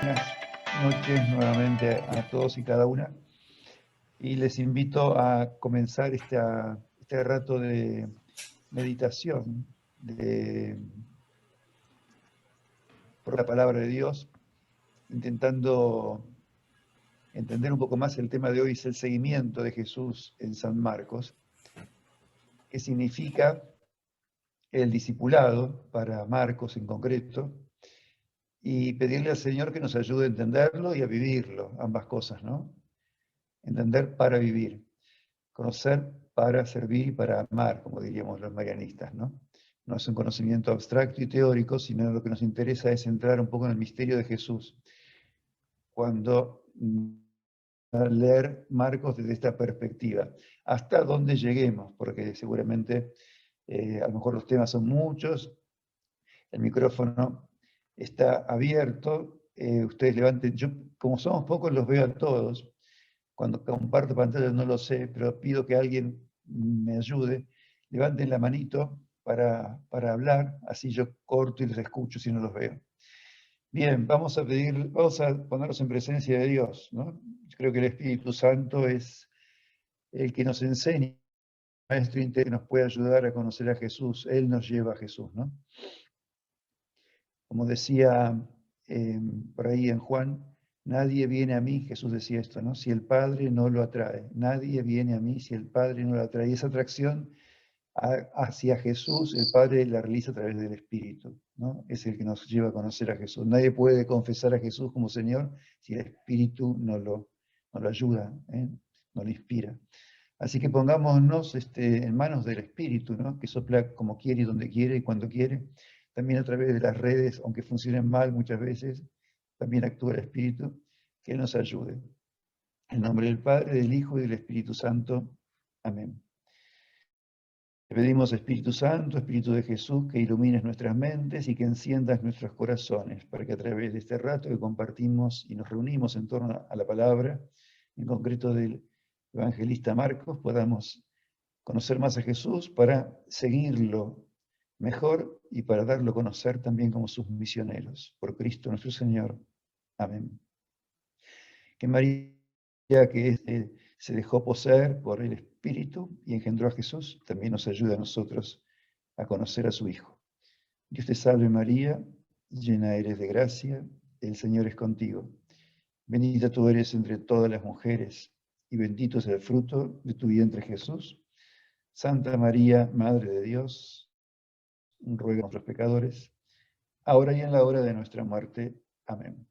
buenas noches nuevamente a todos y cada una. Y les invito a comenzar este rato de meditación por la palabra de Dios, intentando entender un poco más el tema de hoy, es el seguimiento de Jesús en San Marcos. ¿Qué significa el discipulado para Marcos en concreto? Y pedirle al Señor que nos ayude a entenderlo y a vivirlo, ambas cosas, ¿no? Entender para vivir, conocer para servir y para amar, como diríamos los marianistas, ¿no? No es un conocimiento abstracto y teórico, sino lo que nos interesa es entrar un poco en el misterio de Jesús. Cuando leer Marcos desde esta perspectiva, hasta donde lleguemos, porque seguramente a lo mejor los temas son muchos, el micrófono está abierto, ustedes levanten, yo como somos pocos los veo a todos, cuando comparto pantalla no lo sé, pero pido que alguien me ayude, levanten la manito para hablar, así yo corto y les escucho si no los veo. Bien, vamos a ponernos en presencia de Dios, ¿no? Yo creo que el Espíritu Santo es el que nos enseña, el Maestro interior que nos puede ayudar a conocer a Jesús. Él nos lleva a Jesús, ¿no? Como decía por ahí en Juan, nadie viene a mí, Jesús decía esto, ¿no? Si el Padre no lo atrae. Nadie viene a mí si el Padre no lo atrae. Y esa atracción hacia Jesús, el Padre la realiza a través del Espíritu, ¿no? Es el que nos lleva a conocer a Jesús. Nadie puede confesar a Jesús como Señor si el Espíritu no lo ayuda, no lo inspira. Así que pongámonos en manos del Espíritu, ¿no? Que sopla como quiere y donde quiere y cuando quiere. También a través de las redes, aunque funcionen mal muchas veces, también actúa el Espíritu, que nos ayude. En nombre del Padre, del Hijo y del Espíritu Santo. Amén. Te pedimos, Espíritu Santo, Espíritu de Jesús, que ilumines nuestras mentes y que enciendas nuestros corazones, para que a través de este rato que compartimos y nos reunimos en torno a la palabra, en concreto del evangelista Marcos, podamos conocer más a Jesús para seguirlo mejor y para darlo a conocer también como sus misioneros. Por Cristo nuestro Señor. Amén. Que María, que se dejó poseer por el Espíritu y engendró a Jesús, también nos ayuda a nosotros a conocer a su Hijo. Dios te salve María, llena eres de gracia, el Señor es contigo. Bendita tú eres entre todas las mujeres, y bendito es el fruto de tu vientre Jesús. Santa María, Madre de Dios, ruega por los pecadores, ahora y en la hora de nuestra muerte. Amén.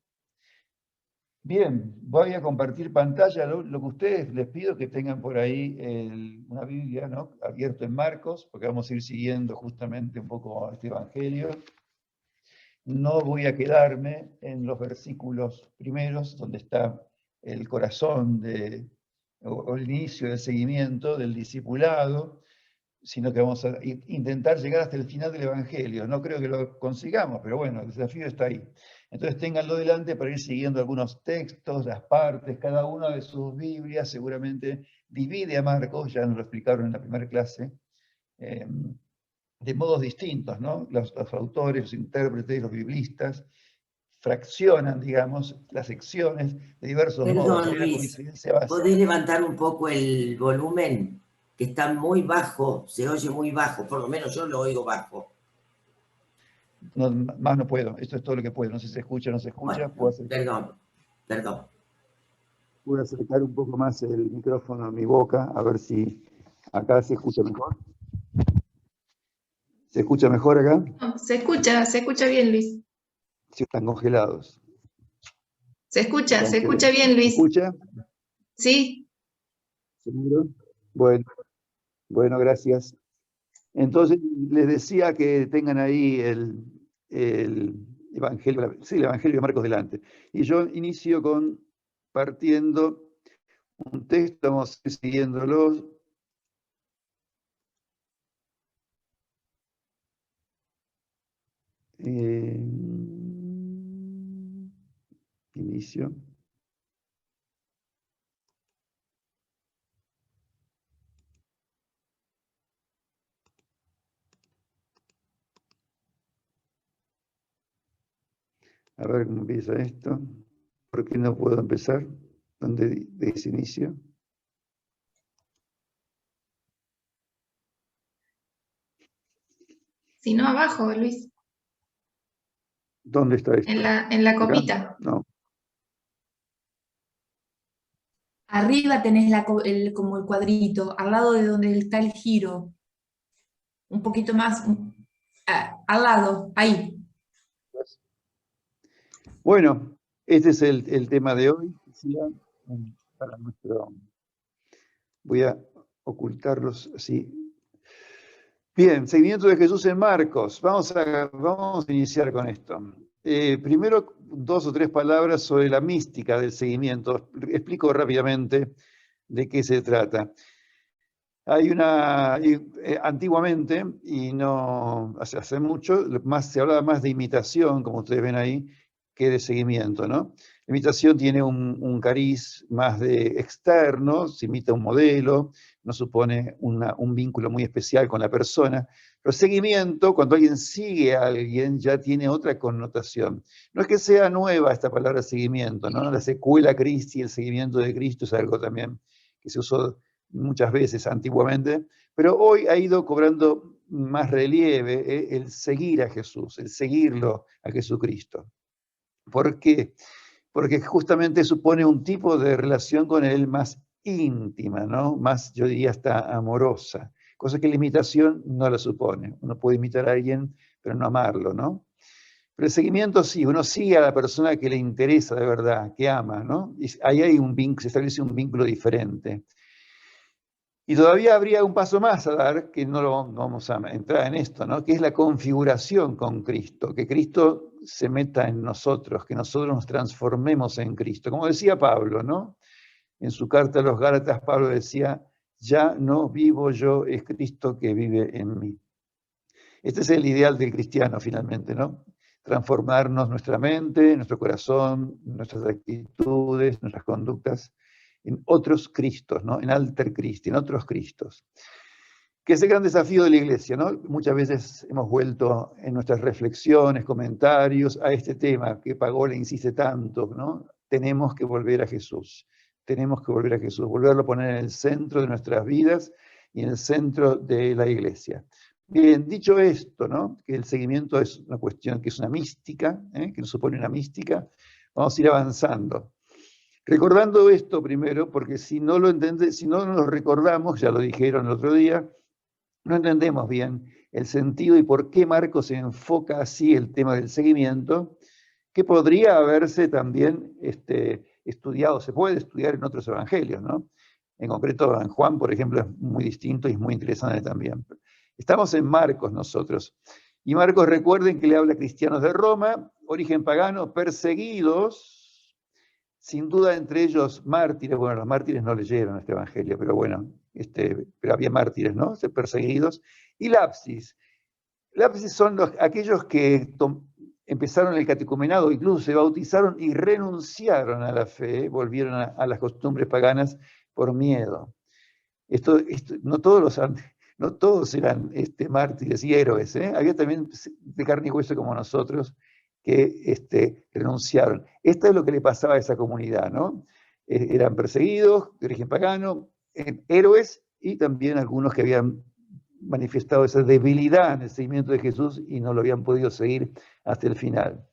Bien, voy a compartir pantalla. Lo que ustedes les pido que tengan por ahí una Biblia, ¿no? Abierto en Marcos, porque vamos a ir siguiendo justamente un poco este Evangelio. No voy a quedarme en los versículos primeros, donde está el corazón o el inicio del seguimiento del discipulado, sino que vamos a intentar llegar hasta el final del Evangelio. No creo que lo consigamos, pero bueno, el desafío está ahí. Entonces ténganlo delante para ir siguiendo algunos textos, las partes, cada una de sus Biblias seguramente divide a Marcos, ya nos lo explicaron en la primera clase, de modos distintos, ¿no? Los autores, los intérpretes, los biblistas, fraccionan, digamos, las secciones de diversos modos. Perdón, Hay una Luis, coincidencia básica. ¿podés levantar un poco el volumen? Que está muy bajo, se oye muy bajo, por lo menos yo lo oigo bajo. No, más no puedo, esto es todo lo que puedo. No sé si se escucha o no se escucha. Bueno, perdón. Puedo acercar un poco más el micrófono a mi boca, a ver si acá se escucha mejor. ¿Se escucha mejor acá? No, se escucha bien, Luis. Sí, están congelados. Se escucha bien, Luis. ¿Se escucha? Sí. ¿Seguro? Bueno, gracias. Entonces, les decía que tengan ahí el Evangelio, sí, el Evangelio de Marcos delante. Y yo inicio partiendo un texto, vamos a ir siguiéndolo. Inicio. A ver cómo empieza esto. ¿Por qué no puedo empezar? ¿Dónde dice inicio? Si no, abajo, Luis, ¿Dónde está esto? en la ¿Acá? copita. No. Arriba tenés como el cuadrito, al lado de donde está el giro. Un poquito más, al lado, ahí. Bueno, este es el tema de hoy. Para nuestro... Voy a ocultarlos así. Bien, seguimiento de Jesús en Marcos. Vamos a iniciar con esto. Primero, 2 o 3 palabras sobre la mística del seguimiento. Explico rápidamente de qué se trata. Hay antiguamente, y no hace mucho, se hablaba más de imitación, como ustedes ven ahí, que de seguimiento, ¿no? La imitación tiene un cariz más de externo, se imita un modelo, no supone un vínculo muy especial con la persona, pero seguimiento, cuando alguien sigue a alguien, ya tiene otra connotación. No es que sea nueva esta palabra seguimiento, ¿no? La secuela Christi, el seguimiento de Cristo, es algo también que se usó muchas veces antiguamente, pero hoy ha ido cobrando más relieve el seguir a Jesús, el seguirlo a Jesucristo. ¿Por qué? Porque justamente supone un tipo de relación con Él más íntima, ¿no? Más, yo diría, hasta amorosa, cosa que la imitación no la supone. Uno puede imitar a alguien, pero no amarlo, ¿no? Pero el seguimiento sí, uno sigue a la persona que le interesa de verdad, que ama, ¿no? Y ahí hay se establece un vínculo diferente. Y todavía habría un paso más a dar, que no vamos a entrar en esto, ¿no? Que es la configuración con Cristo, que Cristo se meta en nosotros, que nosotros nos transformemos en Cristo. Como decía Pablo, ¿no? En su carta a los Gálatas, Pablo decía, ya no vivo yo, es Cristo que vive en mí. Este es el ideal del cristiano, finalmente, ¿no? Transformarnos nuestra mente, nuestro corazón, nuestras actitudes, nuestras conductas, en otros Cristos, ¿no? En alter Christi, en otros Cristos. Que es el gran desafío de la Iglesia, ¿no? Muchas veces hemos vuelto en nuestras reflexiones, comentarios a este tema que Pagola insiste tanto, ¿no? Tenemos que volver a Jesús. Tenemos que volver a Jesús, volverlo a poner en el centro de nuestras vidas y en el centro de la Iglesia. Bien, dicho esto, ¿no? Que el seguimiento es una cuestión que es una mística, que nos supone una mística, vamos a ir avanzando. Recordando esto primero, porque si no lo recordamos, ya lo dijeron el otro día, no entendemos bien el sentido y por qué Marcos enfoca así el tema del seguimiento, que podría haberse también estudiado, se puede estudiar en otros evangelios, ¿no? En concreto, en Juan, por ejemplo, es muy distinto y es muy interesante también. Estamos en Marcos nosotros. Y Marcos, recuerden que le habla a cristianos de Roma, origen pagano, perseguidos, sin duda entre ellos mártires. Bueno, los mártires no leyeron este evangelio, pero bueno, pero había mártires, ¿no? Perseguidos. Y lapsis. Lapsis son aquellos que empezaron el catecumenado, incluso se bautizaron y renunciaron a la fe, volvieron a las costumbres paganas por miedo. No todos eran mártires y héroes, ¿eh? Había también de carne y hueso como nosotros que renunciaron. Esto es lo que le pasaba a esa comunidad, ¿no? Eran perseguidos, de origen pagano, héroes y también algunos que habían manifestado esa debilidad en el seguimiento de Jesús y no lo habían podido seguir hasta el final.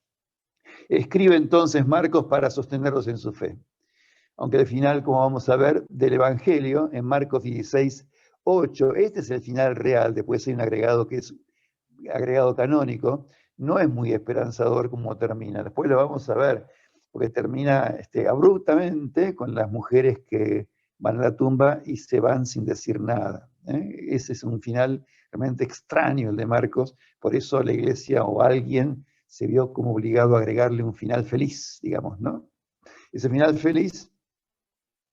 Escribe entonces Marcos para sostenerlos en su fe. Aunque al final, como vamos a ver, del Evangelio, en Marcos 16, 8, este es el final real, después hay un agregado que es agregado canónico, no es muy esperanzador como termina. Después lo vamos a ver, porque termina abruptamente con las mujeres que van a la tumba y se van sin decir nada. Ese es un final realmente extraño, el de Marcos, por eso la Iglesia o alguien se vio como obligado a agregarle un final feliz, digamos, ¿no? Ese final feliz,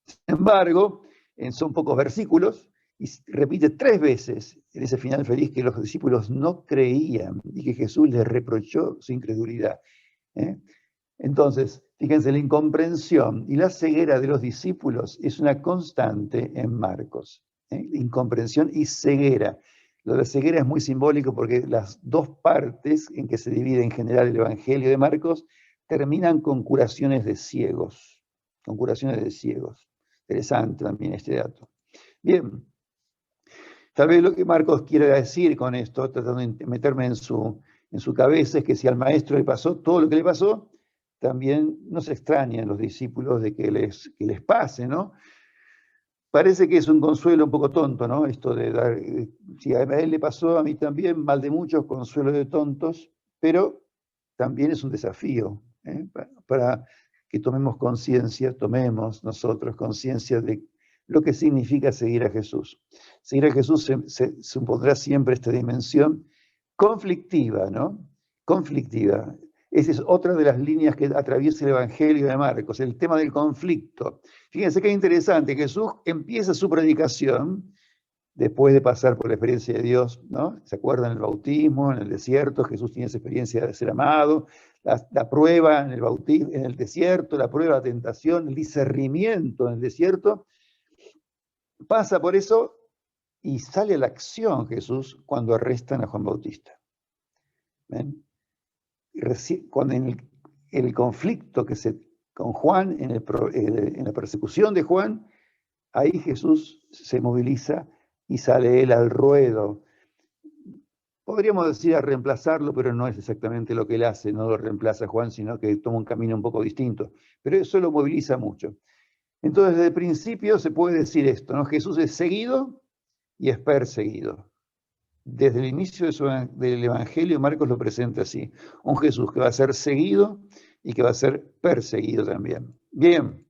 sin embargo, son pocos versículos, y repite 3 veces en ese final feliz que los discípulos no creían y que Jesús les reprochó su incredulidad. Entonces, fíjense, la incomprensión y la ceguera de los discípulos es una constante en Marcos. Incomprensión y ceguera. Lo de la ceguera es muy simbólico porque las 2 partes en que se divide en general el Evangelio de Marcos terminan con curaciones de ciegos. Con curaciones de ciegos. Interesante también este dato. Bien. Tal vez lo que Marcos quiere decir con esto, tratando de meterme en su cabeza, es que si al maestro le pasó todo lo que le pasó, también no se extrañan los discípulos de que les pase, ¿no? Parece que es un consuelo un poco tonto, ¿no? Esto de dar, si a él le pasó, a mí también, mal de muchos, consuelo de tontos, pero también es un desafío, ¿eh? Para que tomemos nosotros conciencia de lo que significa seguir a Jesús. Seguir a Jesús se supondrá siempre esta dimensión conflictiva, ¿no? Conflictiva. Esa es otra de las líneas que atraviesa el Evangelio de Marcos, el tema del conflicto. Fíjense qué interesante, Jesús empieza su predicación después de pasar por la experiencia de Dios, ¿no? ¿Se acuerdan? El bautismo, en el desierto, Jesús tiene esa experiencia de ser amado, la prueba en el bautismo, en el desierto, la prueba, la tentación, el discernimiento en el desierto. Pasa por eso y sale a la acción Jesús cuando arrestan a Juan Bautista. ¿Ven? Cuando en el conflicto con Juan, en la persecución de Juan, ahí Jesús se moviliza y sale él al ruedo. Podríamos decir a reemplazarlo, pero no es exactamente lo que él hace, no lo reemplaza Juan, sino que toma un camino un poco distinto. Pero eso lo moviliza mucho. Entonces, desde el principio se puede decir esto, ¿no? Jesús es seguido y es perseguido. Desde el inicio del Evangelio, Marcos lo presenta así. Un Jesús que va a ser seguido y que va a ser perseguido también. Bien.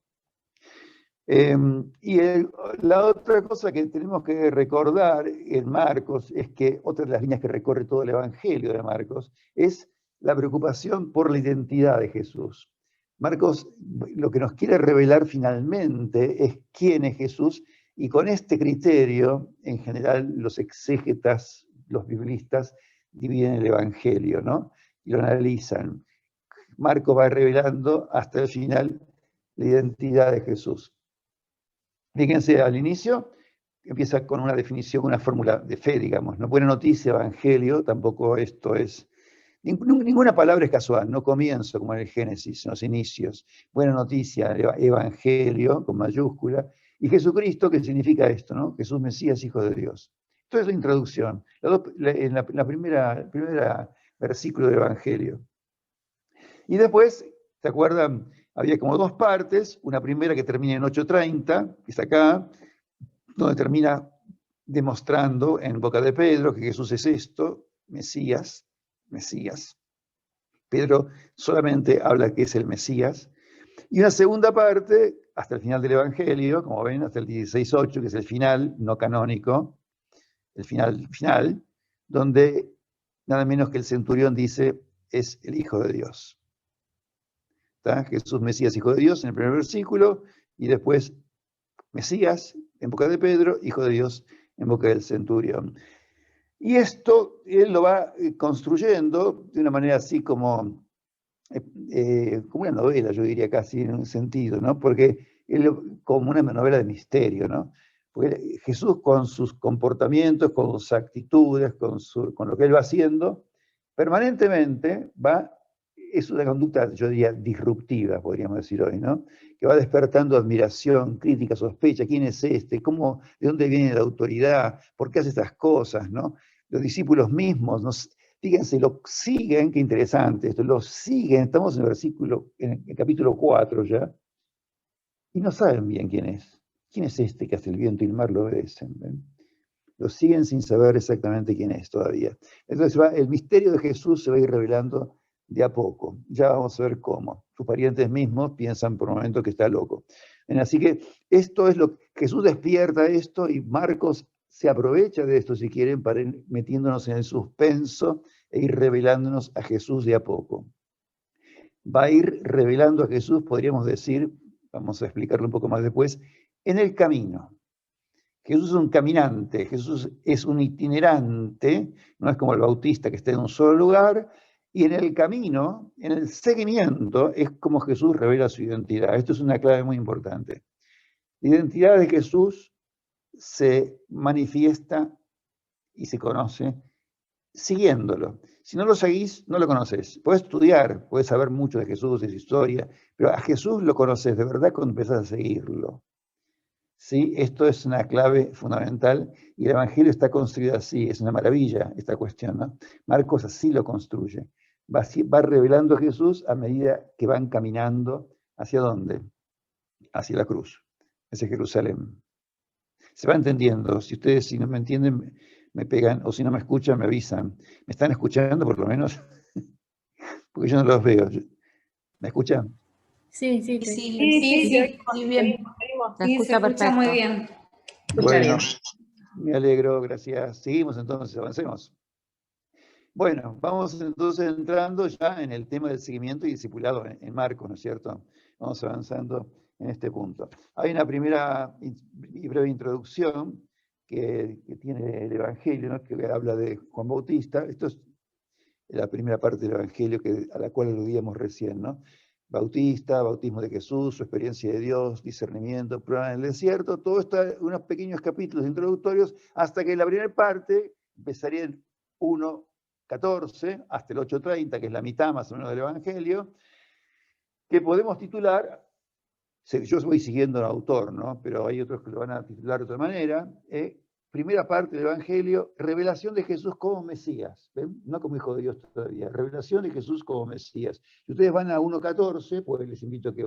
La otra cosa que tenemos que recordar en Marcos es que otra de las líneas que recorre todo el Evangelio de Marcos es la preocupación por la identidad de Jesús. Marcos lo que nos quiere revelar finalmente es quién es Jesús, y con este criterio, en general, los exégetas, los biblistas, dividen el Evangelio, ¿no? Y lo analizan. Marcos va revelando hasta el final la identidad de Jesús. Fíjense, al inicio empieza con una definición, una fórmula de fe, digamos, ¿no? Buena noticia, Evangelio, tampoco esto es... Ninguna palabra es casual, no comienzo como en el Génesis, en los inicios. Buena noticia, Evangelio, con mayúscula, y Jesucristo, que significa esto, ¿no? Jesús Mesías, Hijo de Dios. Esto es la introducción, en la primera versículo del Evangelio. Y después, ¿se acuerdan? Había como dos partes, una primera que termina en 8:30, que es acá, donde termina demostrando en boca de Pedro que Jesús es esto, Mesías. Pedro solamente habla que es el Mesías. Y una segunda parte, hasta el final del Evangelio, como ven, hasta el 16:8, que es el final no canónico, el final, donde nada menos que el centurión dice, es el Hijo de Dios. ¿Está? Jesús Mesías, Hijo de Dios, en el primer versículo, y después Mesías, en boca de Pedro, Hijo de Dios, en boca del centurión. Y esto él lo va construyendo de una manera así como una novela, yo diría casi en un sentido, ¿no? Porque como una novela de misterio, ¿no? Porque Jesús con sus comportamientos, con sus actitudes, con lo que él va haciendo, permanentemente es una conducta, yo diría, disruptiva, podríamos decir hoy, ¿no? Que va despertando admiración, crítica, sospecha, ¿quién es este? ¿De dónde viene la autoridad? ¿Por qué hace estas cosas, no? Los discípulos mismos, fíjense, lo siguen, qué interesante esto, lo siguen, estamos en el capítulo 4 ya, y no saben bien quién es. ¿Quién es este que hace el viento y el mar lo obedecen? ¿Ven? Lo siguen sin saber exactamente quién es todavía. Entonces el misterio de Jesús se va a ir revelando de a poco. Ya vamos a ver cómo. Sus parientes mismos piensan por un momento que está loco. Así que esto es lo que Jesús despierta esto y Marcos se aprovecha de esto, si quieren, para ir metiéndonos en el suspenso e ir revelándonos a Jesús de a poco. Va a ir revelando a Jesús, podríamos decir, vamos a explicarlo un poco más después, en el camino. Jesús es un caminante, Jesús es un itinerante, no es como el bautista que está en un solo lugar, y en el camino, en el seguimiento, es como Jesús revela su identidad. Esto es una clave muy importante. La identidad de Jesús se manifiesta y se conoce siguiéndolo. Si no lo seguís, no lo conoces. Puedes estudiar, puedes saber mucho de Jesús, de su historia, pero a Jesús lo conoces de verdad cuando empezás a seguirlo. ¿Sí? Esto es una clave fundamental y el Evangelio está construido así, es una maravilla esta cuestión, ¿no? Marcos así lo construye. Va revelando a Jesús a medida que van caminando. ¿Hacia dónde? Hacia la cruz, hacia Jerusalén. Se va entendiendo. Si ustedes, si no me entienden, me pegan, o si no me escuchan, me avisan. ¿Me están escuchando por lo menos? Porque yo no los veo. ¿Me escuchan? Sí, sí, Sí, bien. Se Sí, escucha se escucha muy perfecto. bien. Escucha Bueno, bien. me alegro, gracias. Seguimos entonces, avancemos. Bueno, vamos entonces entrando ya en el tema del seguimiento y discipulado en Marcos, ¿no es cierto? Vamos avanzando en este punto. Hay una primera y breve introducción que tiene el Evangelio, ¿no? Que habla de Juan Bautista. Esto es la primera parte del Evangelio a la cual aludíamos recién, ¿no? Bautista, bautismo de Jesús, su experiencia de Dios, discernimiento, prueba en el desierto, todo está unos pequeños capítulos introductorios, hasta que la primera parte empezaría el 1:14 hasta el 8:30, que es la mitad más o menos del Evangelio, que podemos titular, yo voy siguiendo al autor, ¿no? Pero hay otros que lo van a titular de otra manera, primera parte del Evangelio, revelación de Jesús como Mesías, ¿ven? No como Hijo de Dios todavía, revelación de Jesús como Mesías. Si ustedes van a 1:14, pues les invito a que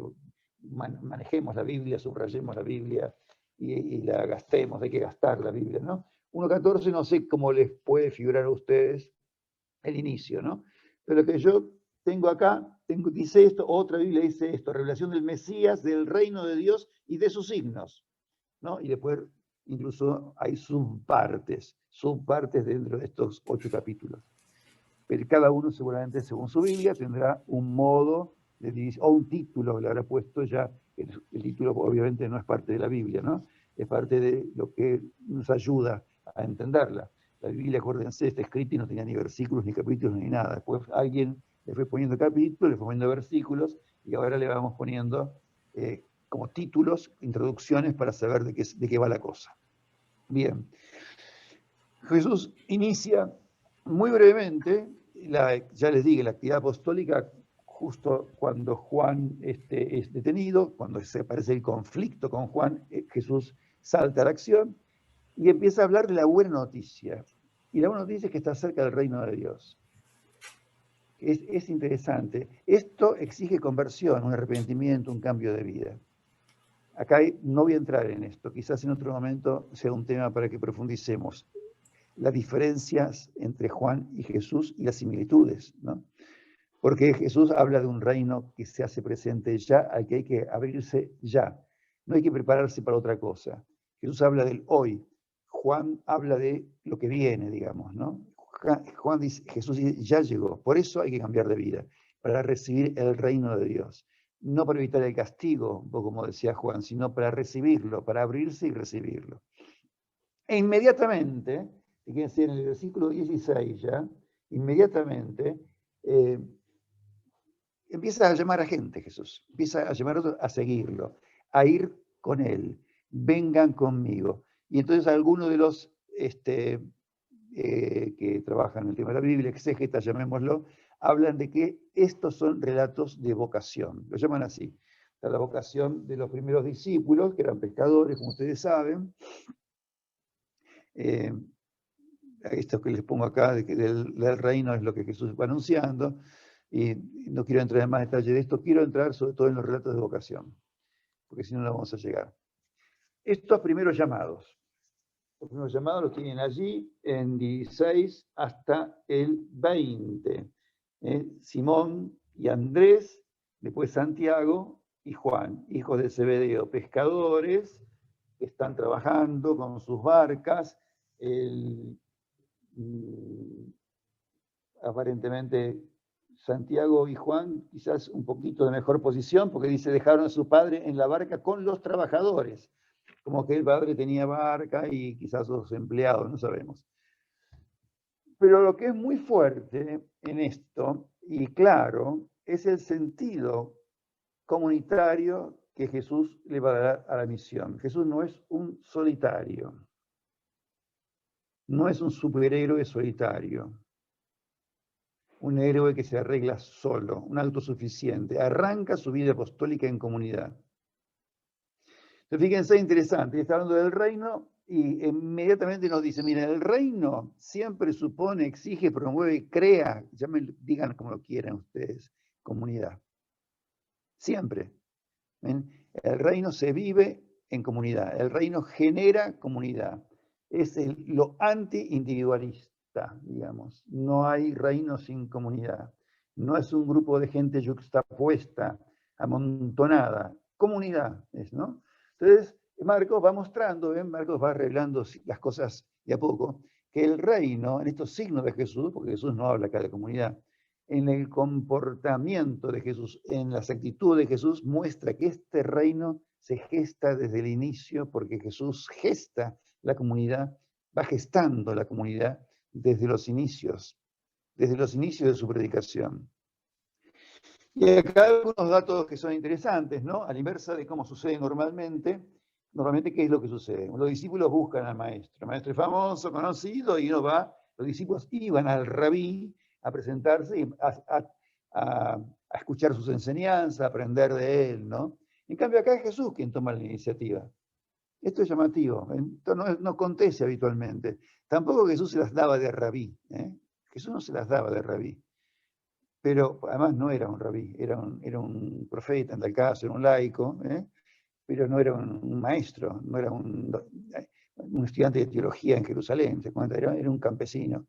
manejemos la Biblia, subrayemos la Biblia y la gastemos, hay que gastar la Biblia, ¿no? 1:14 no sé cómo les puede figurar a ustedes el inicio, ¿no? Pero lo que yo tengo acá, dice esto, otra Biblia dice esto, revelación del Mesías, del reino de Dios y de sus signos, ¿no? Y después incluso hay subpartes dentro de estos 8 capítulos. Pero cada uno seguramente, según su Biblia, tendrá un modo de división, o un título le habrá puesto ya. El título obviamente no es parte de la Biblia, ¿no? Es parte de lo que nos ayuda a entenderla. La Biblia, acuérdense, está escrita y no tenía ni versículos, ni capítulos, ni nada. Después alguien le fue poniendo capítulos, le fue poniendo versículos, y ahora le vamos poniendo como títulos, introducciones para saber de qué va la cosa. Bien. Jesús inicia muy brevemente, ya les dije, la actividad apostólica justo cuando Juan es detenido, cuando se aparece el conflicto con Juan, Jesús salta a la acción y empieza a hablar de la buena noticia. Y la buena noticia es que está cerca del reino de Dios. Es interesante. Esto exige conversión, un arrepentimiento, un cambio de vida. Acá no voy a entrar en esto, quizás en otro momento sea un tema para que profundicemos. Las diferencias entre Juan y Jesús y las similitudes, ¿no? Porque Jesús habla de un reino que se hace presente ya, al que hay que abrirse ya. No hay que prepararse para otra cosa. Jesús habla del hoy. Juan habla de lo que viene, digamos, ¿no? Juan dice, Jesús dice, ya llegó. Por eso hay que cambiar de vida, para recibir el reino de Dios. No para evitar el castigo, un poco como decía Juan, sino para recibirlo, para abrirse y recibirlo. E inmediatamente, fíjense en el versículo 16 ya, inmediatamente empieza a llamar a gente Jesús, empieza a llamar a otros a seguirlo, a ir con él, vengan conmigo. Y entonces algunos de los que trabajan en el tema de la Biblia, exégetas, llamémoslo, hablan de que estos son relatos de vocación, lo llaman así. La vocación de los primeros discípulos, que eran pescadores, como ustedes saben. Esto que les pongo acá, del reino es lo que Jesús va anunciando, y no quiero entrar en más detalle de esto, quiero entrar sobre todo en los relatos de vocación, porque si no, no vamos a llegar. Estos primeros llamados los tienen allí en 16 hasta el 20. Simón y Andrés, después Santiago y Juan, hijos de Zebedeo, pescadores que están trabajando con sus barcas. Aparentemente Santiago y Juan quizás un poquito de mejor posición, porque dice, dejaron a su padre en la barca con los trabajadores, como que el padre tenía barca y quizás los empleados, no sabemos. Pero lo que es muy fuerte en esto, y claro, es el sentido comunitario que Jesús le va a dar a la misión. Jesús no es un solitario, no es un superhéroe solitario. un héroe que se arregla solo, un autosuficiente, arranca su vida apostólica en comunidad. Entonces, fíjense, interesante, está hablando del reino y inmediatamente nos dice, mira, el reino siempre supone, exige, promueve, crea, digan como lo quieran ustedes, comunidad. Siempre. ¿Ven? El reino se vive en comunidad, el reino genera comunidad. Es lo anti-individualista, digamos. No hay reino sin comunidad. No es un grupo de gente yuxtapuesta, amontonada. Comunidad es, ¿no? Entonces, Marcos va mostrando, ¿ven? Marcos va revelando las cosas de a poco, que el reino, en estos signos de Jesús, porque Jesús no habla acá de comunidad, en el comportamiento de Jesús, en las actitudes de Jesús, muestra que este reino se gesta desde el inicio, porque Jesús gesta la comunidad, va gestando la comunidad desde los inicios de su predicación. Y acá algunos datos que son interesantes, ¿no? A la inversa de cómo sucede normalmente, ¿qué es lo que sucede? Los discípulos buscan al maestro. El maestro es famoso, conocido, y los discípulos iban al rabí a presentarse y a escuchar sus enseñanzas, a aprender de él, ¿no? En cambio, acá es Jesús quien toma la iniciativa. Esto es llamativo, esto no acontece habitualmente. Tampoco Jesús se las daba de rabí, ¿eh? Jesús no se las daba de rabí. Pero además no era un rabí, era un profeta en tal caso, era un laico, pero no era un maestro, no era un estudiante de teología en Jerusalén, se cuenta, era un campesino.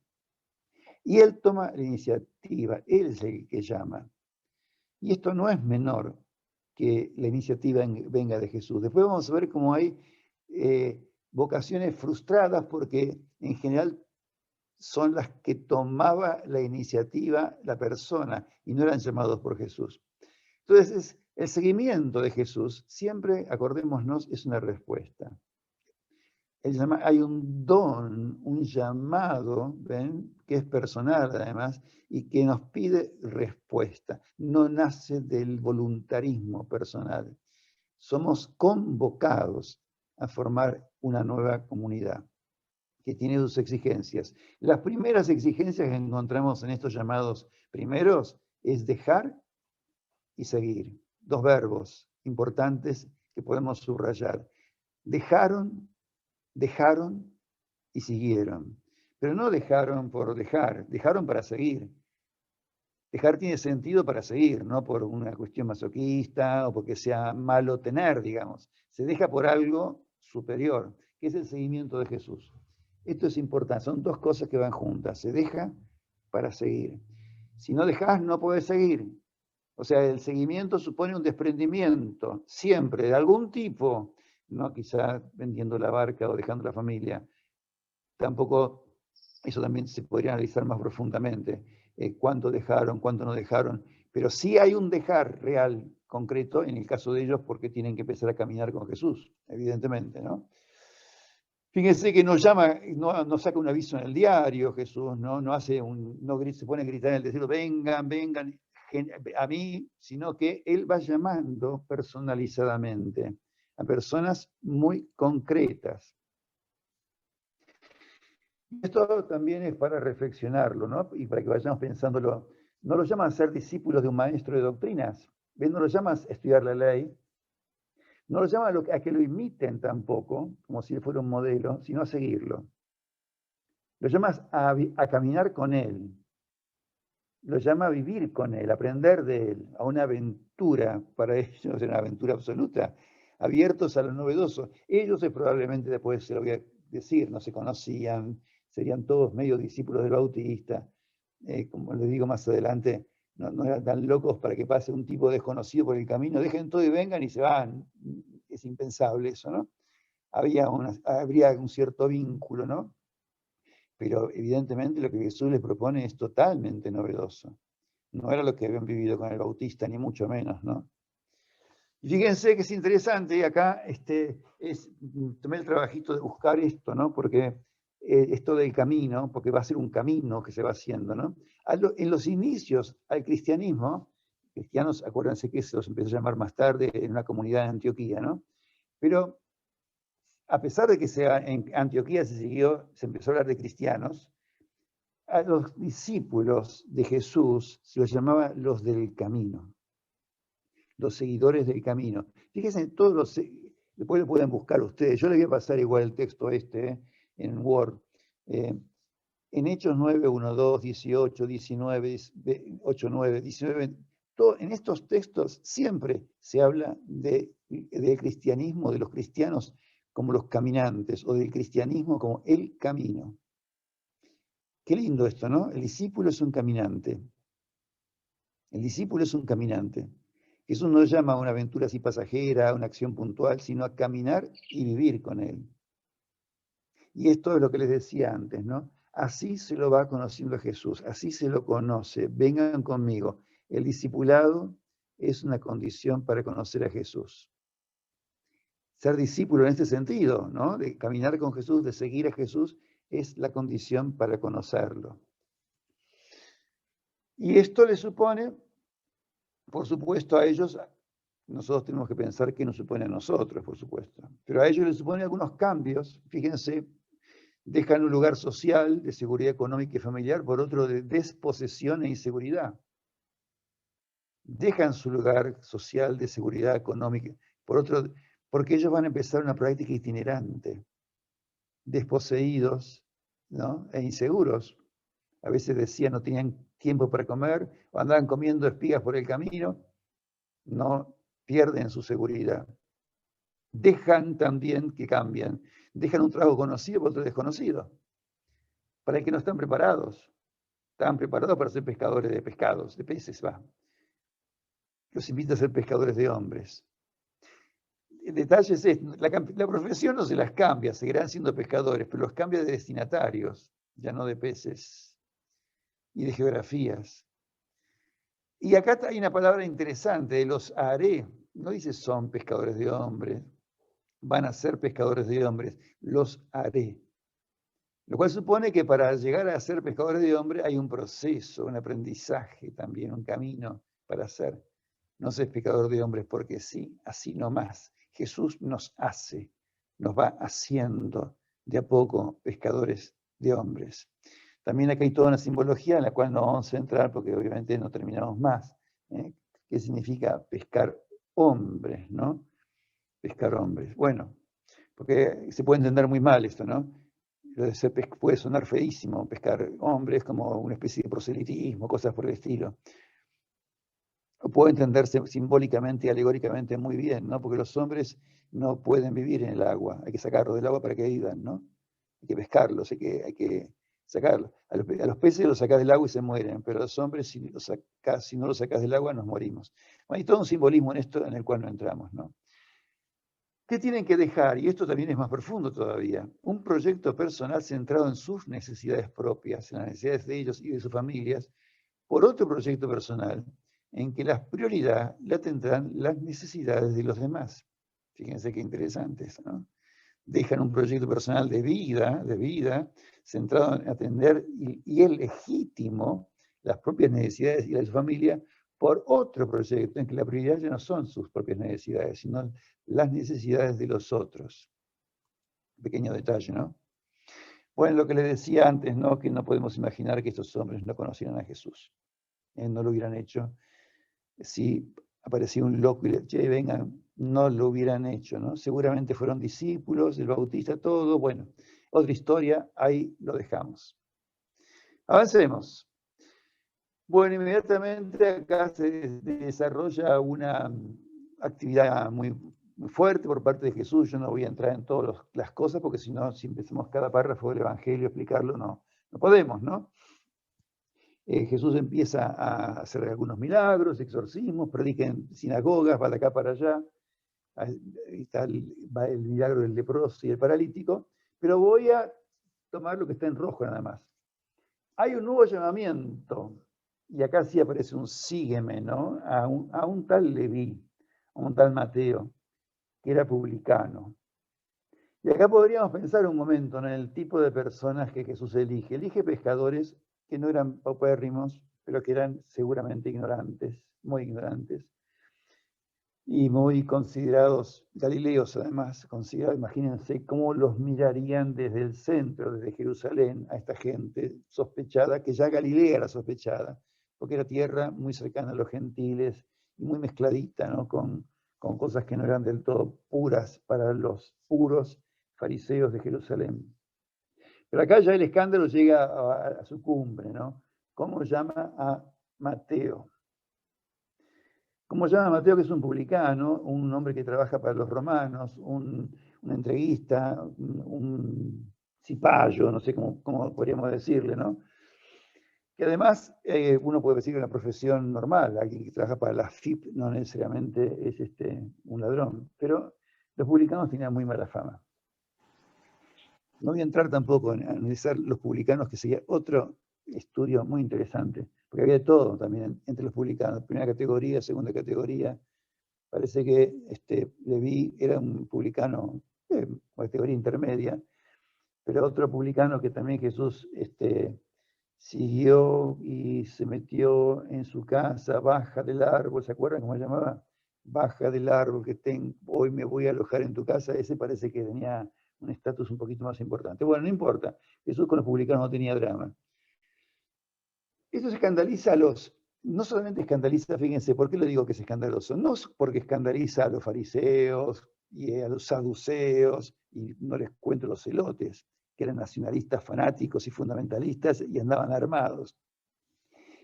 Y él toma la iniciativa, él es el que llama. Y esto no es menor que la iniciativa venga de Jesús. Después vamos a ver cómo hay vocaciones frustradas porque en general son las que tomaba la iniciativa la persona y no eran llamados por Jesús. Entonces, el seguimiento de Jesús siempre, acordémonos, es una respuesta. Hay un don, un llamado, ¿ven? Que es personal además y que nos pide respuesta. No nace del voluntarismo personal. Somos convocados a formar una nueva comunidad que tiene sus exigencias. Las primeras exigencias que encontramos en estos llamados primeros es dejar y seguir. Dos verbos importantes que podemos subrayar. Dejaron y siguieron. Pero no dejaron por dejar, dejaron para seguir. Dejar tiene sentido para seguir, no por una cuestión masoquista o porque sea malo tener, digamos. Se deja por algo superior, que es el seguimiento de Jesús. Esto es importante, son dos cosas que van juntas. Se deja para seguir. Si no dejas, no puedes seguir. O sea, el seguimiento supone un desprendimiento, siempre, de algún tipo, no quizá vendiendo la barca o dejando la familia. Tampoco, eso también se podría analizar más profundamente, cuánto dejaron, cuánto no dejaron, pero sí hay un dejar real, concreto, en el caso de ellos, porque tienen que empezar a caminar con Jesús, evidentemente, ¿no? Fíjense que no llama, no saca un aviso en el diario Jesús, no se pone a gritar en el desierto, vengan a mí, sino que él va llamando personalizadamente a personas muy concretas. Esto también es para reflexionarlo, ¿no? Y para que vayamos pensándolo. No lo llaman a ser discípulos de un maestro de doctrinas, no lo llaman a estudiar la ley, no lo llama a que lo imiten tampoco, como si fuera un modelo, sino a seguirlo. Lo llamas a caminar con él. Lo llama a vivir con él, a aprender de él, a una aventura, para ellos una aventura absoluta, abiertos a lo novedoso. Ellos probablemente, después se lo voy a decir, no se conocían, serían todos medio discípulos del Bautista. Como les digo más adelante, no eran tan locos para que pase un tipo desconocido por el camino, dejen todo y vengan y se van. Es impensable eso, ¿no? Habría un cierto vínculo, ¿no? Pero evidentemente lo que Jesús les propone es totalmente novedoso. No era lo que habían vivido con el Bautista, ni mucho menos, ¿no? Y fíjense que es interesante, acá tomé el trabajito de buscar esto, ¿no? Porque esto del camino, porque va a ser un camino que se va haciendo, ¿no? En los inicios al cristianismo, cristianos, acuérdense que se los empezó a llamar más tarde en una comunidad de Antioquía, ¿no? Pero a pesar de que en Antioquía se empezó a hablar de cristianos, a los discípulos de Jesús se los llamaba los del camino, los seguidores del camino. Fíjense, después lo pueden buscar ustedes. Yo les voy a pasar igual el texto en Word. En Hechos 9, 1, 2, 18, 19, 8, 9, 19, en estos textos siempre se habla del cristianismo, de los cristianos como los caminantes, o del cristianismo como el camino. Qué lindo esto, ¿no? El discípulo es un caminante. El discípulo es un caminante. Jesús no llama a una aventura así pasajera, a una acción puntual, sino a caminar y vivir con él. Y esto es lo que les decía antes, ¿no? Así se lo va conociendo a Jesús, así se lo conoce. Vengan conmigo. El discipulado es una condición para conocer a Jesús. Ser discípulo en este sentido, ¿no? De caminar con Jesús, de seguir a Jesús, es la condición para conocerlo. Y esto le supone, por supuesto, a ellos, nosotros tenemos que pensar qué nos supone a nosotros, por supuesto, pero a ellos les supone algunos cambios. Fíjense, dejan un lugar social de seguridad económica y familiar por otro de desposesión e inseguridad. Dejan su lugar social de seguridad económica por otro, porque ellos van a empezar una práctica itinerante, desposeídos, ¿no? E inseguros. A veces decían no tenían tiempo para comer, o andaban comiendo espigas por el camino, no pierden su seguridad. Dejan también que cambian, dejan un trabajo conocido por otro desconocido, para el que no están preparados. Estaban preparados para ser pescadores de pescados, de peces, va. Los invito a ser pescadores de hombres. El detalle es esto, la profesión no se las cambia, seguirán siendo pescadores, pero los cambia de destinatarios, ya no de peces y de geografías. Y acá hay una palabra interesante, los haré. No dice son pescadores de hombres, van a ser pescadores de hombres, los haré. Lo cual supone que para llegar a ser pescadores de hombres hay un proceso, un aprendizaje también, un camino para hacer. No ser pescador de hombres porque sí, así nomás. Jesús nos hace, nos va haciendo de a poco pescadores de hombres. También acá hay toda una simbología en la cual no vamos a entrar porque obviamente no terminamos más. ¿Qué significa pescar hombres, no? Pescar hombres. Bueno, porque se puede entender muy mal esto, ¿no? Puede sonar feísimo, pescar hombres como una especie de proselitismo, cosas por el estilo. O puede entenderse simbólicamente y alegóricamente muy bien, ¿no? Porque los hombres no pueden vivir en el agua, hay que sacarlos del agua para que vivan, ¿no? Hay que pescarlos, hay que sacarlos. A los peces los sacás del agua y se mueren, pero a los hombres si no los sacás del agua nos morimos. Bueno, hay todo un simbolismo en esto en el cual no entramos, ¿no? ¿Qué tienen que dejar? Y esto también es más profundo todavía. Un proyecto personal centrado en sus necesidades propias, en las necesidades de ellos y de sus familias, por otro proyecto personal en que la prioridad la tendrán las necesidades de los demás. Fíjense qué interesantes, ¿no? Dejan un proyecto personal de vida, centrado en atender y es legítimo las propias necesidades y las de su familia por otro proyecto en que la prioridad ya no son sus propias necesidades, sino las necesidades de los otros. Pequeño detalle, ¿no? Bueno, lo que les decía antes, ¿no? Que no podemos imaginar que estos hombres no conocieran a Jesús. No lo hubieran hecho. Si aparecía un loco y le decía, vengan, no lo hubieran hecho, ¿no? Seguramente fueron discípulos, el Bautista, todo. Bueno, otra historia, ahí lo dejamos. Avancemos. Bueno, inmediatamente acá se desarrolla una actividad muy, muy fuerte por parte de Jesús. Yo no voy a entrar en todas las cosas porque si no, si empezamos cada párrafo del Evangelio a explicarlo, no podemos, ¿no? Jesús empieza a hacer algunos milagros, exorcismos, predica en sinagogas, va de acá para allá. Ahí está el milagro del leproso y el paralítico. Pero voy a tomar lo que está en rojo nada más. Hay un nuevo llamamiento. Y acá sí aparece un sígueme, ¿no? A un tal Leví, a un tal Mateo, que era publicano. Y acá podríamos pensar un momento en el tipo de personas que Jesús elige. Elige pescadores que no eran paupérrimos, pero que eran seguramente ignorantes, muy ignorantes. y muy considerados, galileos además, considerados, imagínense cómo los mirarían desde el centro, desde Jerusalén, a esta gente sospechada, que ya Galilea era sospechada, porque era tierra muy cercana a los gentiles y muy mezcladita, ¿no? con cosas que no eran del todo puras para los puros fariseos de Jerusalén. Pero acá ya el escándalo llega a su cumbre, ¿no? ¿Cómo llama a Mateo? ¿Cómo llama a Mateo, que es un publicano, un hombre que trabaja para los romanos, un entreguista, un cipayo, no sé cómo podríamos decirle, ¿no? Que además uno puede decir que es una profesión normal, alguien que trabaja para la FIP no necesariamente es un ladrón, pero los publicanos tenían muy mala fama. No voy a entrar tampoco en analizar los publicanos, que sería otro estudio muy interesante, porque había de todo también entre los publicanos, primera categoría, segunda categoría. Parece que Leví era un publicano de categoría intermedia, pero otro publicano que también Jesús siguió y se metió en su casa, baja del árbol, ¿se acuerdan cómo se llamaba? Baja del árbol, hoy me voy a alojar en tu casa. Ese parece que tenía un estatus un poquito más importante. Bueno, no importa, Jesús con los publicanos no tenía drama. Esto escandaliza no solamente escandaliza, fíjense, ¿por qué lo digo que es escandaloso? No es porque escandaliza a los fariseos y a los saduceos, y no les cuento los celotes, que eran nacionalistas fanáticos y fundamentalistas y andaban armados.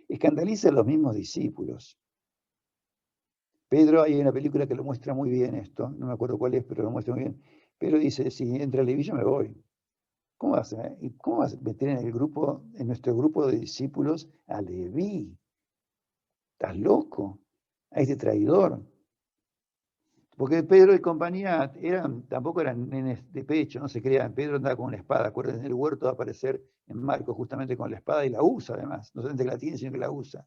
Escandaliza a los mismos discípulos. Pedro, hay una película que lo muestra muy bien esto, no me acuerdo cuál es, pero lo muestra muy bien. Pedro dice, si entra Leví, yo me voy. ¿Cómo vas a meter en nuestro grupo de discípulos a Leví? ¿Estás loco? A este traidor. Porque Pedro y compañía tampoco eran nenes de pecho, no se crean. Pedro andaba con una espada, acuérdense, en el huerto va a aparecer en Marcos justamente con la espada y la usa además. No solamente que la tiene, sino que la usa.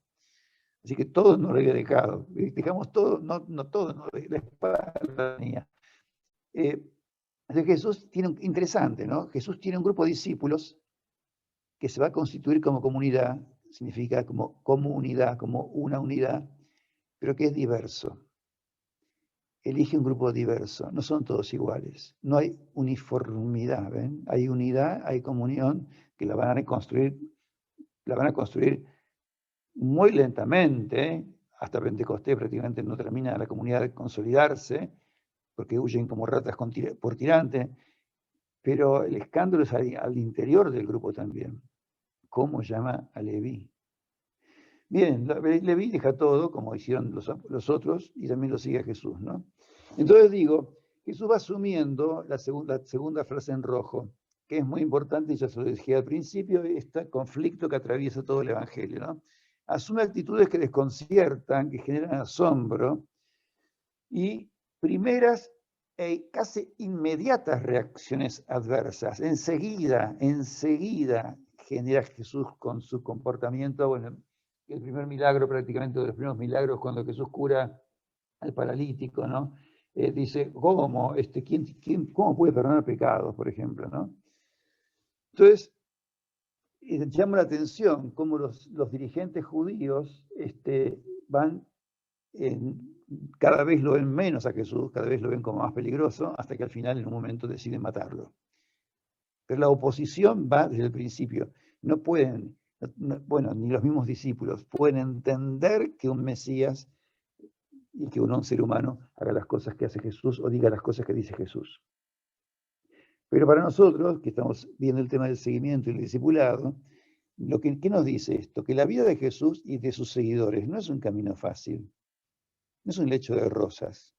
Así que todos nos lo había dejado. Dejamos todo, no todos, no, la espada la tenía. Jesús interesante, ¿no? Jesús tiene un grupo de discípulos que se va a constituir como comunidad, significa como comunidad, como una unidad, pero que es diverso. Elige un grupo diverso, no son todos iguales, no hay uniformidad, ¿ven? Hay unidad, hay comunión, que la van a construir muy lentamente, hasta Pentecostés prácticamente no termina la comunidad de consolidarse, porque huyen como ratas por tirante, pero el escándalo es al interior del grupo también. ¿Cómo llama a Leví? Bien, Leví deja todo, como hicieron los otros, y también lo sigue a Jesús, ¿no? Entonces digo, Jesús va asumiendo la segunda frase en rojo, que es muy importante, y ya se lo dije al principio, este conflicto que atraviesa todo el Evangelio, ¿no? Asume actitudes que desconciertan, que generan asombro, y primeras e casi inmediatas reacciones adversas. Enseguida genera Jesús con su comportamiento. Bueno, el primer milagro, prácticamente de los primeros milagros, cuando Jesús cura al paralítico, ¿no? Dice, ¿cómo? ¿Cómo puede perdonar pecados, por ejemplo, ¿no? Entonces, llama la atención cómo los dirigentes judíos van cada vez lo ven menos a Jesús, cada vez lo ven como más peligroso, hasta que al final en un momento deciden matarlo. Pero la oposición va desde el principio. No pueden, ni los mismos discípulos pueden entender que un Mesías y que un ser humano haga las cosas que hace Jesús o diga las cosas que dice Jesús. Pero para nosotros, que estamos viendo el tema del seguimiento y el discipulado, ¿qué nos dice esto? Que la vida de Jesús y de sus seguidores no es un camino fácil. No es un lecho de rosas.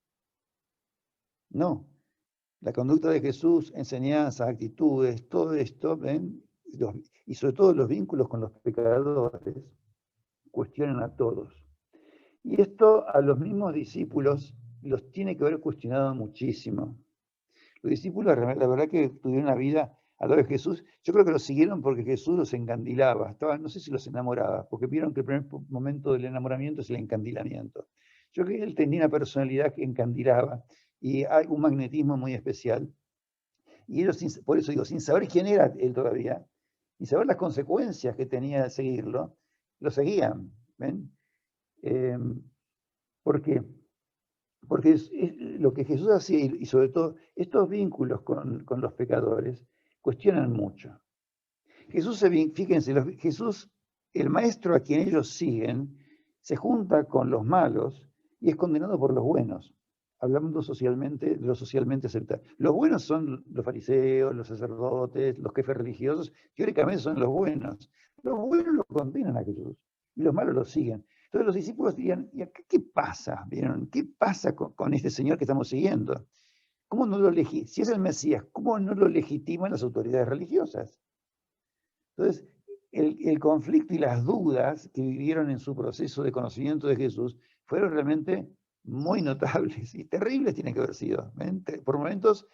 No. La conducta de Jesús, enseñanzas, actitudes, todo esto, ¿ven? Y sobre todo los vínculos con los pecadores, cuestionan a todos. Y esto a los mismos discípulos los tiene que haber cuestionado muchísimo. Los discípulos, la verdad que tuvieron una vida al lado de Jesús. Yo creo que los siguieron porque Jesús los encandilaba. No sé si los enamoraba, porque vieron que el primer momento del enamoramiento es el encandilamiento. Yo creo que él tenía una personalidad que encandilaba y hay un magnetismo muy especial. Y ellos, por eso digo, sin saber quién era él todavía, y saber las consecuencias que tenía de seguirlo, lo seguían. ¿Ven? ¿Por qué? Porque lo que Jesús hacía, y sobre todo estos vínculos con los pecadores, cuestionan mucho. Jesús, fíjense, Jesús, el maestro a quien ellos siguen, se junta con los malos y es condenado por los buenos, hablando socialmente de lo socialmente aceptable. Los buenos son los fariseos, los sacerdotes, los jefes religiosos, teóricamente son los buenos. Los buenos lo condenan a Jesús y los malos lo siguen. Entonces los discípulos dirían, ¿y acá qué pasa? ¿Vieron? ¿Qué pasa con este Señor que estamos siguiendo? ¿Cómo no lo si es el Mesías, cómo no lo legitiman las autoridades religiosas? Entonces, el conflicto y las dudas que vivieron en su proceso de conocimiento de Jesús fueron realmente muy notables y terribles tienen que haber sido. ¿Ven? Por momentos,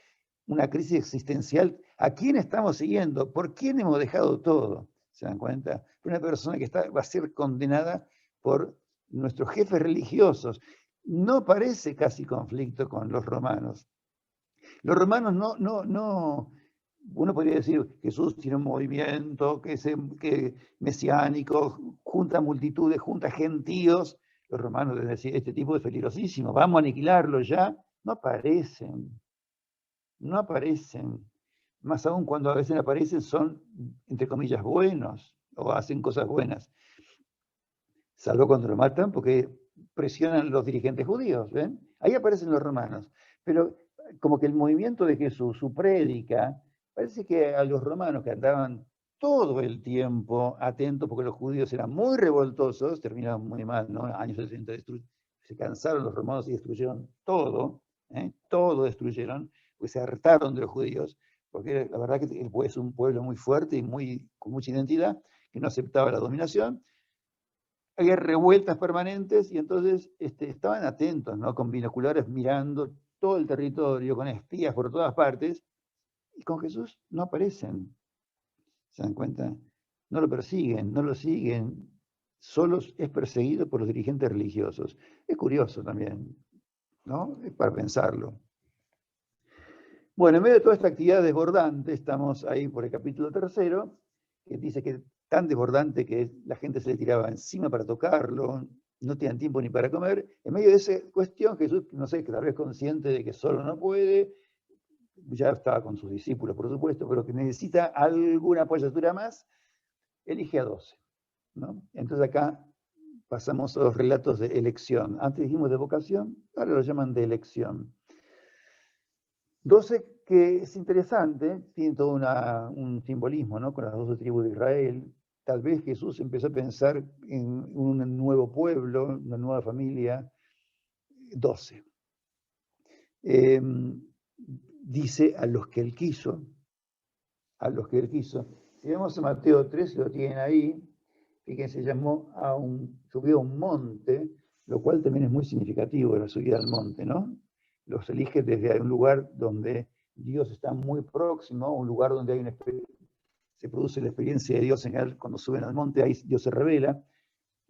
una crisis existencial. ¿A quién estamos siguiendo? ¿Por quién hemos dejado todo? ¿Se dan cuenta? Una persona que va a ser condenada por nuestros jefes religiosos. No parece casi conflicto con los romanos. Los romanos no. Uno podría decir, Jesús tiene un movimiento que mesiánico, junta multitudes, junta gentíos. Los romanos deben decir, este tipo es peligrosísimo, vamos a aniquilarlo ya. No aparecen. Más aún cuando a veces aparecen son, entre comillas, buenos o hacen cosas buenas. Salvo cuando lo matan porque presionan los dirigentes judíos, ¿ven? Ahí aparecen los romanos. Pero como que el movimiento de Jesús, su prédica, parece que a los romanos que andaban todo el tiempo atentos, porque los judíos eran muy revoltosos, terminaron muy mal, ¿no? Años 60 se cansaron los romanos y destruyeron todo, todo destruyeron, pues se hartaron de los judíos, porque la verdad que es un pueblo muy fuerte y con mucha identidad, que no aceptaba la dominación. Había revueltas permanentes y entonces estaban atentos, ¿no? Con binoculares mirando todo el territorio, con espías por todas partes, y con Jesús no aparecen. ¿Se dan cuenta? No lo persiguen, no lo siguen, solo es perseguido por los dirigentes religiosos. Es curioso también, ¿no? Es para pensarlo. Bueno, en medio de toda esta actividad desbordante, estamos ahí por el capítulo 3, que dice que tan desbordante que la gente se le tiraba encima para tocarlo, no tenían tiempo ni para comer. En medio de esa cuestión, Jesús, no sé, tal vez consciente de que solo no puede, ya estaba con sus discípulos, por supuesto, pero que necesita alguna apoyatura más, elige a 12, ¿no? Entonces acá pasamos a los relatos de elección. Antes dijimos de vocación, ahora lo llaman de elección. 12 que es interesante, tiene todo un simbolismo, ¿no? Con las 12 tribus de Israel. Tal vez Jesús empezó a pensar en un nuevo pueblo, una nueva familia. 12. Dice a los que él quiso, a los que él quiso. Si vemos a Mateo 3, lo tienen ahí, fíjense, subió a un monte, lo cual también es muy significativo de la subida al monte, ¿no? Los elige desde un lugar donde Dios está muy próximo, un lugar donde se produce la experiencia de Dios en general. Cuando suben al monte, ahí Dios se revela.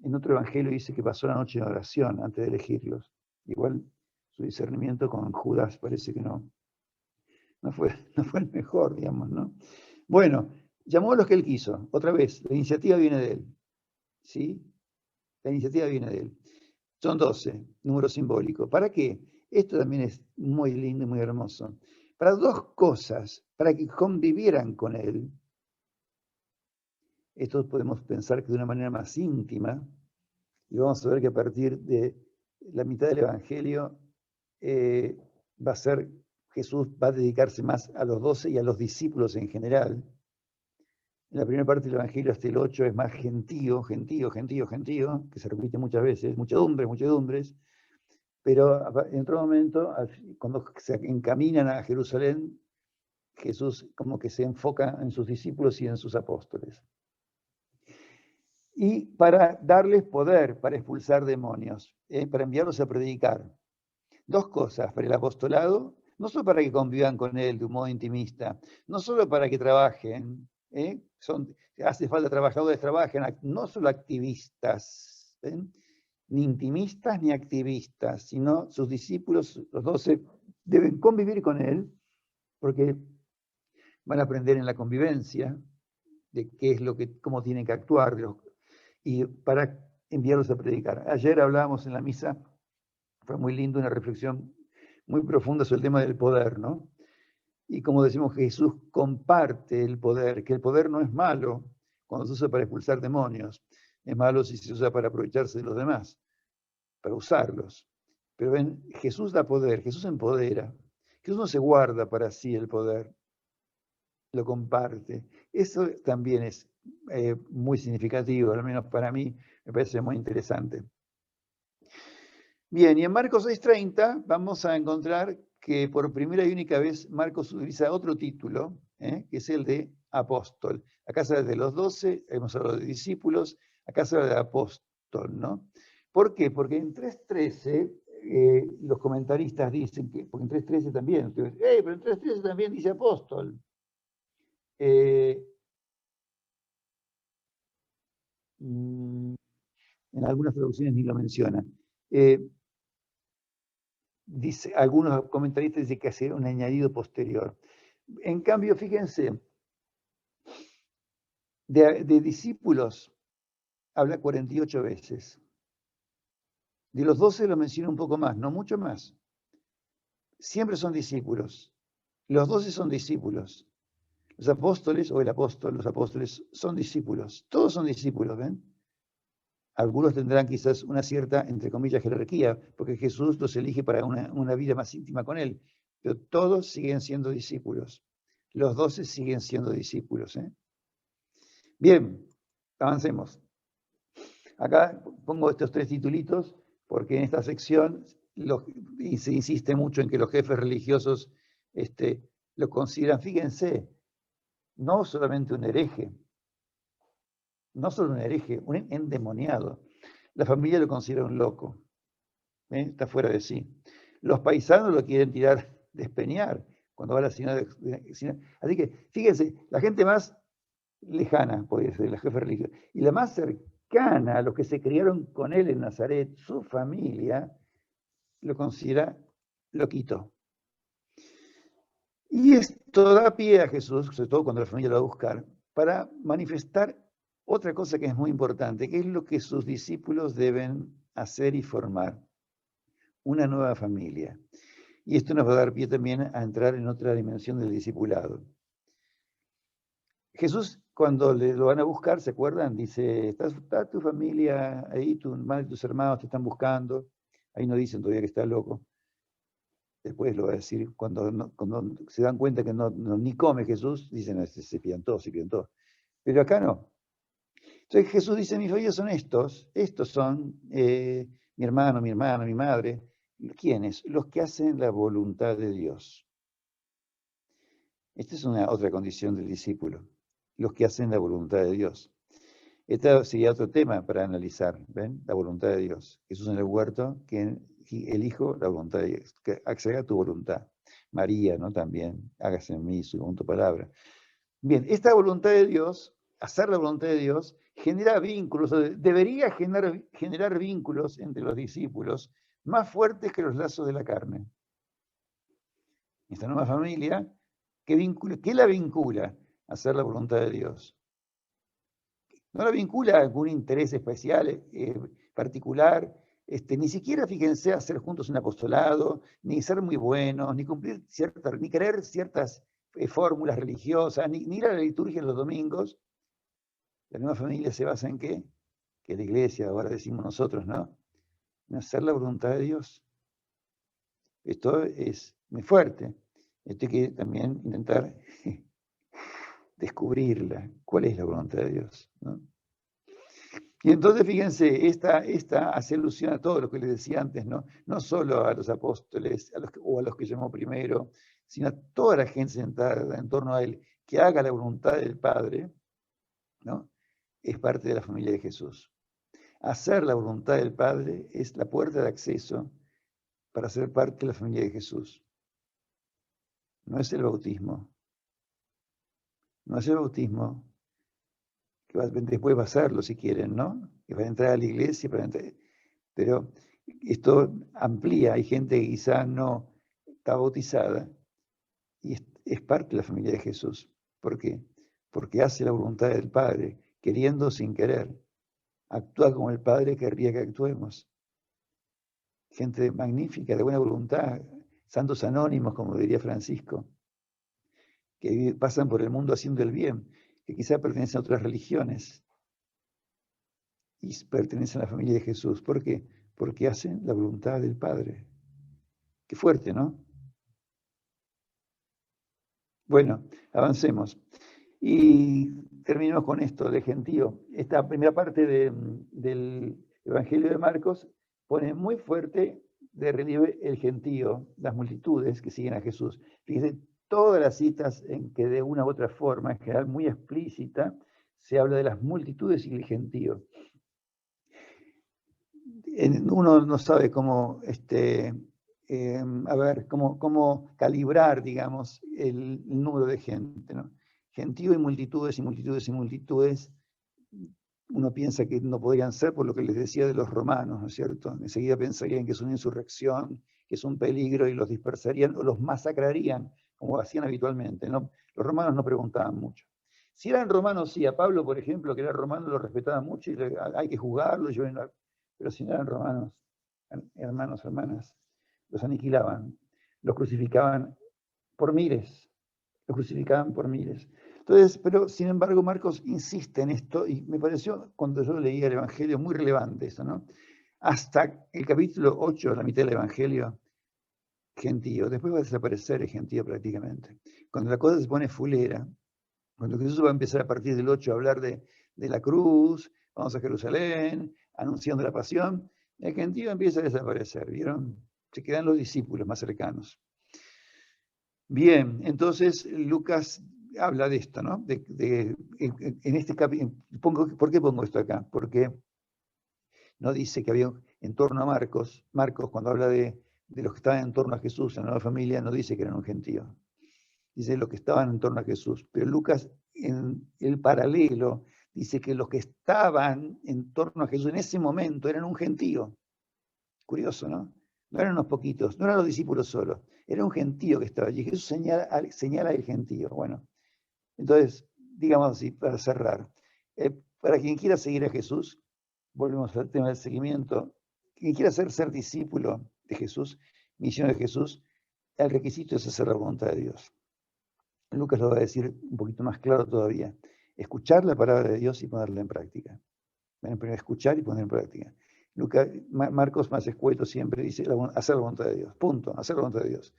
En otro evangelio dice que pasó la noche en oración antes de elegirlos. Igual su discernimiento con Judas parece que no fue el mejor, digamos, ¿no? Bueno, llamó a los que él quiso. Otra vez, la iniciativa viene de él. ¿Sí? La iniciativa viene de él. Son 12, número simbólico. ¿Para qué? Esto también es muy lindo y muy hermoso. Para dos cosas, para que convivieran con él. Esto podemos pensar que de una manera más íntima, y vamos a ver que a partir de la mitad del Evangelio Jesús va a dedicarse más a los 12 y a los discípulos en general. En la primera parte del Evangelio hasta el 8 es más gentío, que se repite muchas veces, muchedumbres, pero en otro momento, cuando se encaminan a Jerusalén, Jesús como que se enfoca en sus discípulos y en sus apóstoles. Y para darles poder para expulsar demonios, para enviarlos a predicar. Dos cosas para el apostolado, no solo para que convivan con él de un modo intimista, no solo para que trabajen, hace falta trabajadores, trabajen, no solo activistas, ni intimistas ni activistas, sino sus discípulos, los 12, deben convivir con él, porque van a aprender en la convivencia de cómo tienen que actuar, y para enviarlos a predicar. Ayer hablábamos en la misa Fue muy lindo, una reflexión muy profunda sobre el tema del poder, ¿no? Y como decimos, Jesús comparte el poder, que el poder no es malo cuando se usa para expulsar demonios, es malo si se usa para aprovecharse de los demás, para usarlos. Pero ven, Jesús da poder, Jesús empodera, Jesús no se guarda para sí el poder, lo comparte. Eso también es muy significativo, al menos para mí me parece muy interesante. Bien, y en Marcos 6:30 vamos a encontrar que por primera y única vez Marcos utiliza otro título, que es el de apóstol. Acá se habla de los 12, hemos hablado de discípulos, acá se habla de apóstol, ¿no? ¿Por qué? Porque en 3:13 los comentaristas dicen que, porque en 3:13 también, pero en 3:13 también dice apóstol. En algunas traducciones ni lo mencionan. Dice, algunos comentaristas dicen que hace un añadido posterior. En cambio, fíjense, de discípulos habla 48 veces. De los 12 lo menciona un poco más, no mucho más. Siempre son discípulos. Los 12 son discípulos. Los apóstoles, o el apóstol, los apóstoles, son discípulos. Todos son discípulos, ¿ven? Algunos tendrán quizás una cierta, entre comillas, jerarquía, porque Jesús los elige para una vida más íntima con Él. Pero todos siguen siendo discípulos. Los 12 siguen siendo discípulos. Bien, avancemos. Acá pongo estos 3 titulitos porque en esta sección se insiste mucho en que los jefes religiosos lo consideran, fíjense, no solamente un hereje, no solo un hereje, un endemoniado. La familia lo considera un loco, está fuera de sí. Los paisanos lo quieren tirar, despeñar, cuando va a la ciudad. Así que, fíjense, la gente más lejana, puede ser, la jefe religiosa, y la más cercana a los que se criaron con él en Nazaret, su familia, lo considera loquito. Y esto da pie a Jesús, sobre todo cuando la familia lo va a buscar, para manifestar otra cosa que es muy importante, que es lo que sus discípulos deben hacer y formar, una nueva familia. Y esto nos va a dar pie también a entrar en otra dimensión del discipulado. Jesús, cuando lo van a buscar, ¿se acuerdan? Dice, está tu familia ahí, tu madre y tus hermanos te están buscando. Ahí no dicen todavía que está loco. Después lo va a decir, cuando se dan cuenta que ni come Jesús, dicen, se piantó. Pero acá no. Entonces Jesús dice, mis oídos son estos son mi hermano, mi madre. ¿Quiénes? Los que hacen la voluntad de Dios. Esta es otra condición del discípulo, los que hacen la voluntad de Dios. Este sería otro tema para analizar, ¿ven? La voluntad de Dios. Jesús en el huerto, que elijo la voluntad de Dios, que se haga tu voluntad. María, ¿no? También, hágase en mí según tu palabra. Bien, esta voluntad de Dios, hacer la voluntad de Dios, genera vínculos, debería generar vínculos entre los discípulos más fuertes que los lazos de la carne. Esta nueva familia, ¿qué la vincula? Hacer la voluntad de Dios. No la vincula a algún interés especial, particular, ni siquiera, fíjense, hacer juntos un apostolado, ni ser muy buenos, ni cumplir ni creer ciertas fórmulas religiosas, ni ir a la liturgia los domingos. La nueva familia se basa en ¿qué? Que la iglesia, ahora decimos nosotros, ¿no? En hacer la voluntad de Dios. Esto es muy fuerte. Esto hay que también intentar descubrirla. ¿Cuál es la voluntad de Dios? ¿No? Y entonces, fíjense, esta hace alusión a todo lo que les decía antes, ¿no? No solo a los apóstoles, o a los que llamó primero, sino a toda la gente sentada en torno a él, que haga la voluntad del Padre, ¿no? Es parte de la familia de Jesús. Hacer la voluntad del Padre es la puerta de acceso para ser parte de la familia de Jesús. No es el bautismo. No es el bautismo, que después va a hacerlo si quieren, ¿no? Que va a entrar a la iglesia, pero esto amplía. Hay gente que quizá no está bautizada y es parte de la familia de Jesús. ¿Por qué? Porque hace la voluntad del Padre, queriendo sin querer. Actúa como el Padre querría que actuemos. gente magnífica, de buena voluntad, santos anónimos, como diría Francisco, que pasan por el mundo haciendo el bien, que quizá pertenecen a otras religiones y pertenecen a la familia de Jesús. ¿Por qué? Porque hacen la voluntad del Padre. Qué fuerte, ¿no? Bueno, avancemos. Y terminemos con esto, de gentío. Esta primera parte del Evangelio de Marcos pone muy fuerte de relieve el gentío, las multitudes que siguen a Jesús. Fíjense, todas las citas en que de una u otra forma, en general muy explícita, se habla de las multitudes y el gentío. Uno no sabe cómo, cómo calibrar, digamos, el número de gente, ¿no? Gentío y multitudes y multitudes y multitudes, uno piensa que no podrían ser por lo que les decía de los romanos, ¿no es cierto? Enseguida pensarían que es una insurrección, que es un peligro y los dispersarían o los masacrarían, como hacían habitualmente, ¿no? Los romanos no preguntaban mucho. Si eran romanos, sí, a Pablo, por ejemplo, que era romano, lo respetaban mucho y hay que juzgarlo, pero si no eran romanos, hermanos, hermanas, los aniquilaban, los crucificaban por miles, los crucificaban por miles. Entonces, pero sin embargo Marcos insiste en esto y me pareció, cuando yo leía el Evangelio, muy relevante eso, ¿no? Hasta el capítulo 8, la mitad del Evangelio, gentío, después va a desaparecer el gentío prácticamente. Cuando la cosa se pone fulera, cuando Jesús va a empezar a partir del 8 a hablar de la cruz, vamos a Jerusalén, anunciando la pasión, el gentío empieza a desaparecer, ¿vieron? Se quedan los discípulos más cercanos. Bien, entonces Lucas habla de esto, ¿no? En este capítulo, ¿por qué pongo esto acá? Porque no dice que había en torno a Marcos, cuando habla de los que estaban en torno a Jesús, en la nueva familia, no dice que eran un gentío. Dice los que estaban en torno a Jesús. Pero Lucas, en el paralelo, dice que los que estaban en torno a Jesús en ese momento eran un gentío. Curioso, ¿no? No eran unos poquitos, no eran los discípulos solos, era un gentío que estaba allí. Jesús señala el gentío. Bueno, entonces, digamos así, para cerrar, para quien quiera seguir a Jesús, volvemos al tema del seguimiento, quien quiera ser discípulo de Jesús, misión de Jesús, el requisito es hacer la voluntad de Dios. Lucas lo va a decir un poquito más claro todavía. Escuchar la palabra de Dios y ponerla en práctica. Bueno, primero escuchar y poner en práctica. Marcos, más escueto, siempre dice hacer la voluntad de Dios. Punto, hacer la voluntad de Dios.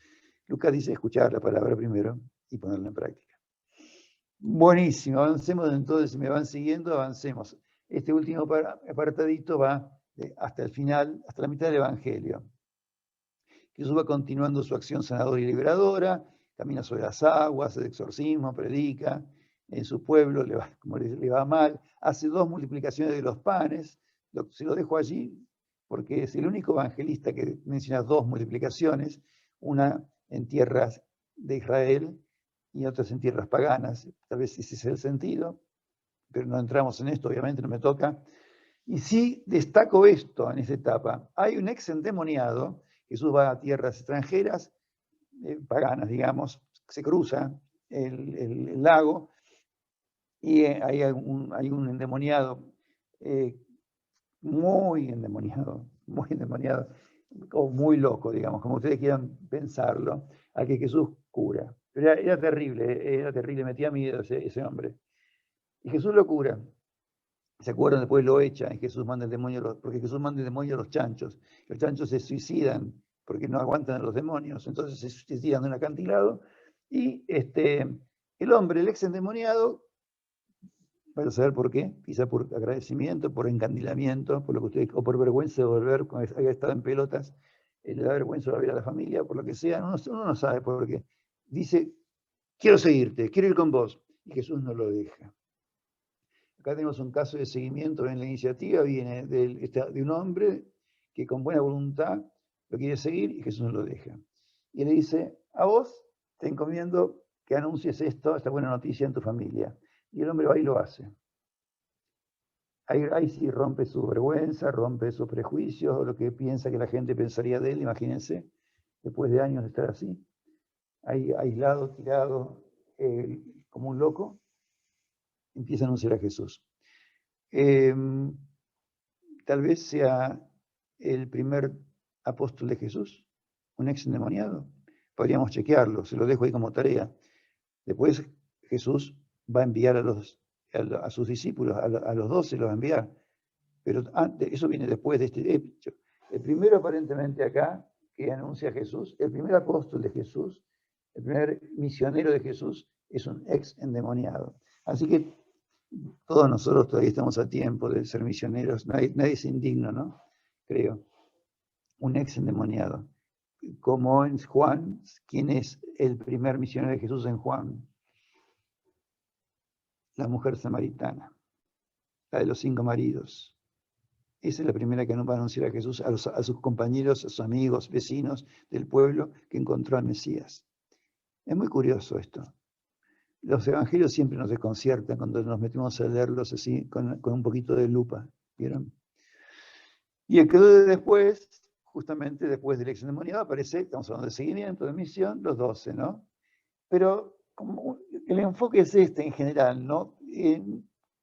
Lucas dice escuchar la palabra primero y ponerla en práctica. Buenísimo, avancemos entonces, si me van siguiendo, avancemos. Este último apartadito va hasta el final, hasta la mitad del Evangelio. Jesús va continuando su acción sanadora y liberadora, camina sobre las aguas, hace exorcismo, predica, en su pueblo le va mal, hace 2 multiplicaciones de los panes, se lo dejo allí porque es el único evangelista que menciona 2 multiplicaciones, una en tierras de Israel y otras en tierras paganas. Tal vez ese es el sentido, pero no entramos en esto, obviamente no me toca. Y sí destaco esto en esta etapa. Hay un ex endemoniado, Jesús va a tierras extranjeras, paganas, digamos, se cruza el lago y hay un endemoniado, muy endemoniado, o muy loco, digamos, como ustedes quieran pensarlo, al que Jesús cura. Pero era terrible, metía miedo ese hombre. Y Jesús lo cura. ¿Se acuerdan? Después lo echa y Jesús manda el demonio, porque Jesús manda el demonio a los chanchos. Los chanchos se suicidan porque no aguantan a los demonios, entonces se suicidan de un acantilado. Y el hombre, el ex endemoniado, vaya a saber por qué, quizá por agradecimiento, por encandilamiento, por lo que ustedes, o por vergüenza de volver, cuando haya estado en pelotas, le da vergüenza de volver a la familia, por lo que sea, uno no sabe por qué. Dice, quiero seguirte, quiero ir con vos. Y Jesús no lo deja. Acá tenemos un caso de seguimiento en la iniciativa, viene de un hombre que con buena voluntad lo quiere seguir y Jesús no lo deja. Y le dice, a vos te encomiendo que anuncies esta buena noticia en tu familia. Y el hombre va y lo hace. Ahí sí rompe su vergüenza, rompe sus prejuicios, lo que piensa que la gente pensaría de él, imagínense, después de años de estar así, ahí aislado, tirado, como un loco, empieza a anunciar a Jesús. Tal vez sea el primer apóstol de Jesús? ¿Un ex endemoniado? Podríamos chequearlo, se lo dejo ahí como tarea. Después Jesús va a enviar a sus discípulos, a los 12 los va a enviar. Pero eso viene después de este hecho. El primero aparentemente acá, que anuncia a Jesús, el primer apóstol de Jesús, el primer misionero de Jesús, es un ex endemoniado. Así que todos nosotros todavía estamos a tiempo de ser misioneros. Nadie es indigno, ¿no? Creo. Un ex endemoniado. Como en Juan, ¿quién es el primer misionero de Jesús en Juan? La mujer samaritana, la de los 5 maridos. Esa es la primera que nos va a anunciar a Jesús, a sus compañeros, a sus amigos, vecinos del pueblo que encontró al Mesías. Es muy curioso esto. Los evangelios siempre nos desconciertan cuando nos metemos a leerlos así, con un poquito de lupa. ¿Vieron? Y el que después, justamente después del ex endemoniado, aparece, estamos hablando de seguimiento, de misión, los 12, ¿no? Pero como el enfoque es este en general, ¿no?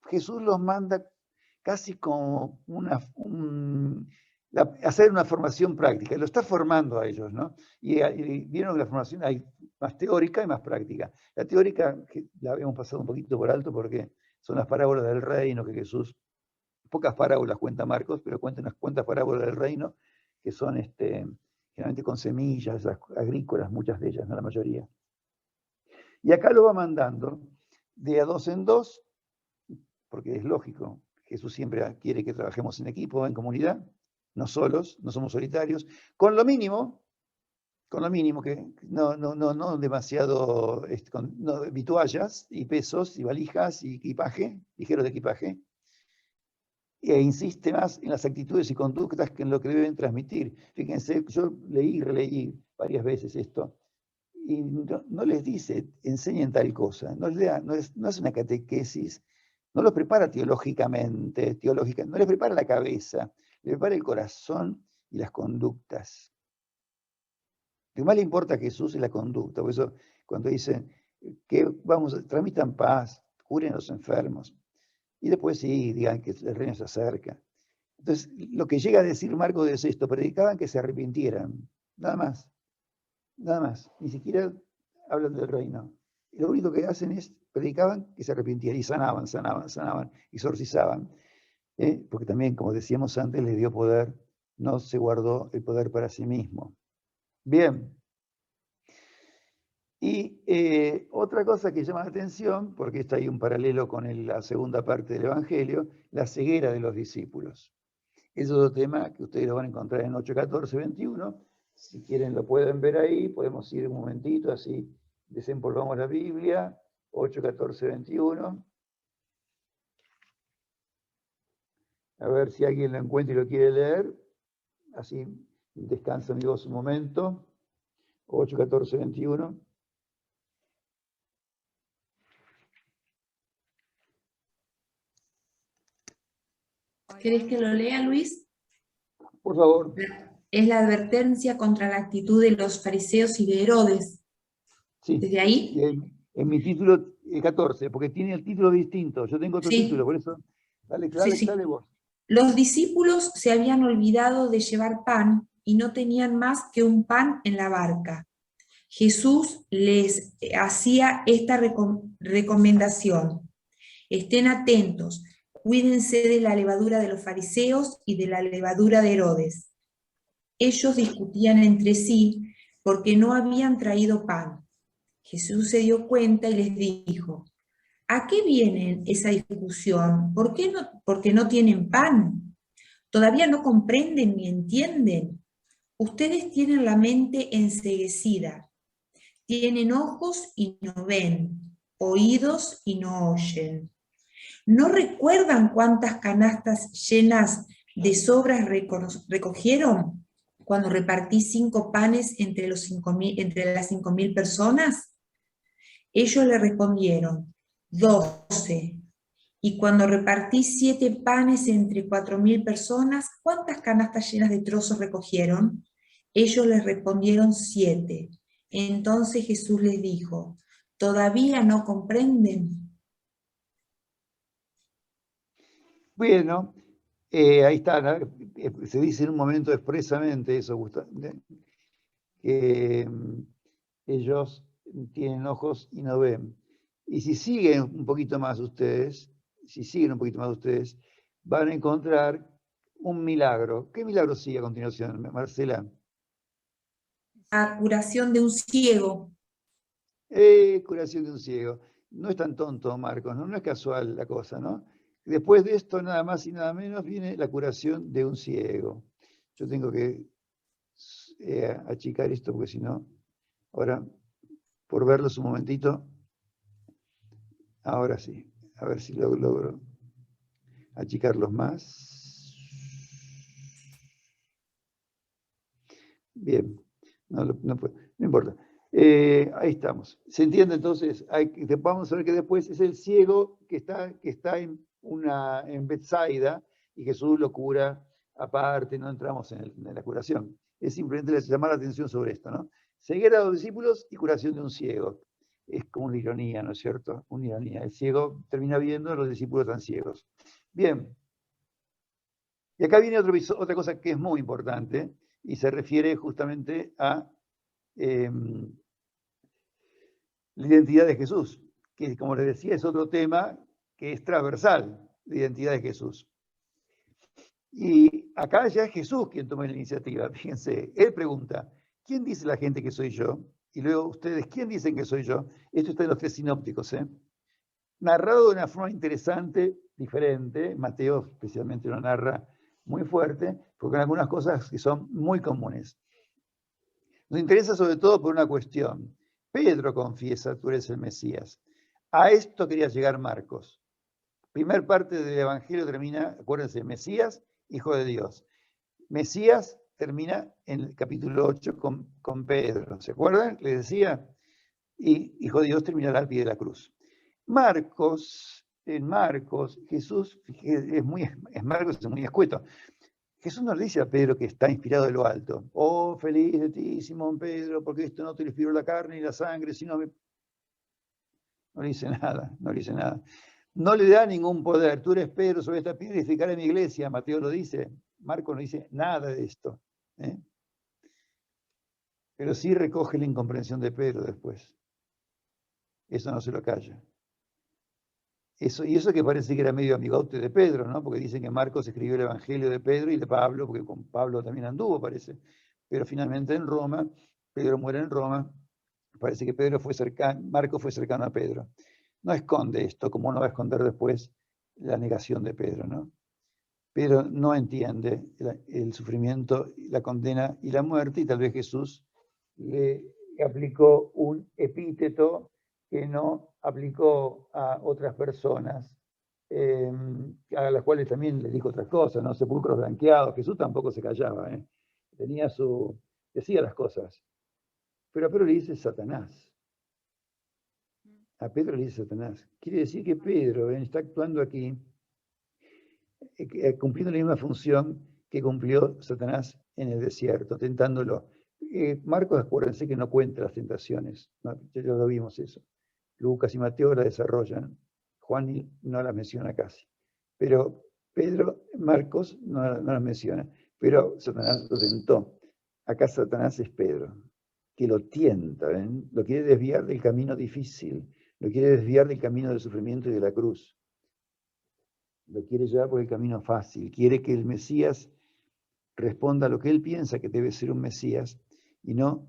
Jesús los manda casi como hacer una formación práctica, lo está formando a ellos, ¿no? Y vieron que la formación hay más teórica y más práctica. La teórica, que la habíamos pasado un poquito por alto porque son las parábolas del reino que Jesús, pocas parábolas cuenta Marcos, pero cuenta unas cuantas parábolas del reino que son generalmente con semillas agrícolas, muchas de ellas, no la mayoría. Y acá lo va mandando de a 2 en 2, porque es lógico. Jesús siempre quiere que trabajemos en equipo, en comunidad, no solos, no somos solitarios, con lo mínimo que no demasiado, vituallas y pesos y valijas y equipaje, ligeros de equipaje, e insiste más en las actitudes y conductas que en lo que deben transmitir. Fíjense, yo leí y releí varias veces esto, y no les dice, enseñen tal cosa, no es una catequesis, no los prepara teológicamente, no les prepara la cabeza, les prepara el corazón y las conductas. Lo que más le importa a Jesús es la conducta, por eso cuando dicen que transmitan paz, curen a los enfermos, y después sí, digan que el reino se acerca. Entonces, lo que llega a decir Marcos es esto, predicaban que se arrepintieran, nada más, ni siquiera hablan del reino. Lo único que hacen es, predicaban que se arrepintieran y sanaban, exorcizaban. Porque también, como decíamos antes, les dio poder, no se guardó el poder para sí mismo. Bien. Y otra cosa que llama la atención, porque está ahí un paralelo con la segunda parte del Evangelio, la ceguera de los discípulos. Es otro tema que ustedes lo van a encontrar en 8, 14, 21. Si quieren lo pueden ver ahí, podemos ir un momentito, así desempolvamos la Biblia, 8, 14, 21. A ver si alguien lo encuentra y lo quiere leer. Así descansa mi voz un momento. 8, 14, 21. ¿Querés que lo lea, Luis? Por favor. Es la advertencia contra la actitud de los fariseos y de Herodes. Sí. ¿Desde ahí? En mi título 14, porque tiene el título distinto. Yo tengo otro título, por eso. Dale vos. Los discípulos se habían olvidado de llevar pan y no tenían más que un pan en la barca. Jesús les hacía esta recomendación: estén atentos, cuídense de la levadura de los fariseos y de la levadura de Herodes. Ellos discutían entre sí porque no habían traído pan. Jesús se dio cuenta y les dijo: ¿a qué viene esa discusión? Porque no tienen pan. ¿Todavía no comprenden ni entienden? Ustedes tienen la mente enceguecida. Tienen ojos y no ven, oídos y no oyen. ¿No recuerdan cuántas canastas llenas de sobras recogieron cuando repartí 5 panes entre las 5.000 personas? Ellos le respondieron: 12. Y cuando repartí 7 panes entre 4.000 personas, ¿cuántas canastas llenas de trozos recogieron? Ellos les respondieron: 7. Entonces Jesús les dijo: ¿todavía no comprenden? Bueno, Ahí está, ¿no? Se dice en un momento expresamente eso, que ellos tienen ojos y no ven. Y si siguen un poquito más ustedes, van a encontrar un milagro. ¿Qué milagro sigue a continuación, Marcela? La curación de un ciego. Curación de un ciego. No es tan tonto, Marcos, ¿no? No es casual la cosa, ¿no? Después de esto, nada más y nada menos, viene la curación de un ciego. Yo tengo que achicar esto porque si no, ahora, por verlos un momentito, ahora sí, a ver si logro achicarlos más. Bien, no importa. Ahí estamos. ¿Se entiende entonces? Vamos a ver que después es el ciego que está en Betsaida y Jesús lo cura aparte, no entramos en la curación. Es simplemente llamar la atención sobre esto, ¿no? Ceguera de los discípulos y curación de un ciego. Es como una ironía, ¿no es cierto? Una ironía. El ciego termina viendo, los discípulos están ciegos. Bien. Y acá viene otra cosa que es muy importante y se refiere justamente a la identidad de Jesús, que como les decía es otro tema que es transversal, la identidad de Jesús. Y acá ya es Jesús quien toma la iniciativa, fíjense, él pregunta, ¿quién dice la gente que soy yo? Y luego ustedes, ¿quién dicen que soy yo? Esto está en los 3 sinópticos, narrado de una forma interesante, diferente. Mateo especialmente lo narra muy fuerte, porque hay algunas cosas que son muy comunes. Nos interesa sobre todo por una cuestión. Pedro confiesa, tú eres el Mesías. A esto quería llegar Marcos. Primer parte del Evangelio termina, acuérdense, Mesías, Hijo de Dios. Mesías termina en el capítulo 8 con Pedro. ¿Se acuerdan? Les decía, y Hijo de Dios terminará al pie de la cruz. En Marcos, Jesús, Marcos es muy escueto. Jesús no le dice a Pedro que está inspirado de lo alto. Oh, feliz de ti, Simón Pedro, porque esto no te lo inspiró la carne ni la sangre, sino no le dice nada, no le dice nada. No le da ningún poder. Tú eres Pedro, sobre esta piedra edificaré mi iglesia. Mateo lo dice. Marcos no dice nada de esto. Pero sí recoge la incomprensión de Pedro después. Eso no se lo calla. Y eso que parece que era medio amigote de Pedro, ¿no? Porque dicen que Marcos escribió el Evangelio de Pedro y de Pablo, porque con Pablo también anduvo, parece. Pero finalmente en Roma, Pedro muere en Roma, parece que Marcos fue cercano a Pedro. No esconde esto, como no va a esconder después la negación de Pedro, ¿no? Pero no entiende el sufrimiento, la condena y la muerte, y tal vez Jesús le aplicó un epíteto que no aplicó a otras personas, a las cuales también les dijo otras cosas, ¿no? Sepulcros blanqueados. Jesús tampoco se callaba, decía las cosas. Pero a Pedro le dice Satanás. A Pedro le dice Satanás. Quiere decir que Pedro está actuando aquí, cumpliendo la misma función que cumplió Satanás en el desierto, tentándolo. Marcos, acuérdense que no cuenta las tentaciones, ya lo vimos eso. Lucas y Mateo la desarrollan, Juan no las menciona casi. Pero Marcos no las menciona, pero Satanás lo tentó. Acá Satanás es Pedro, que lo tienta, lo quiere desviar del camino difícil, lo quiere desviar del camino del sufrimiento y de la cruz. Lo quiere llevar por el camino fácil, quiere que el Mesías responda a lo que él piensa que debe ser un Mesías y no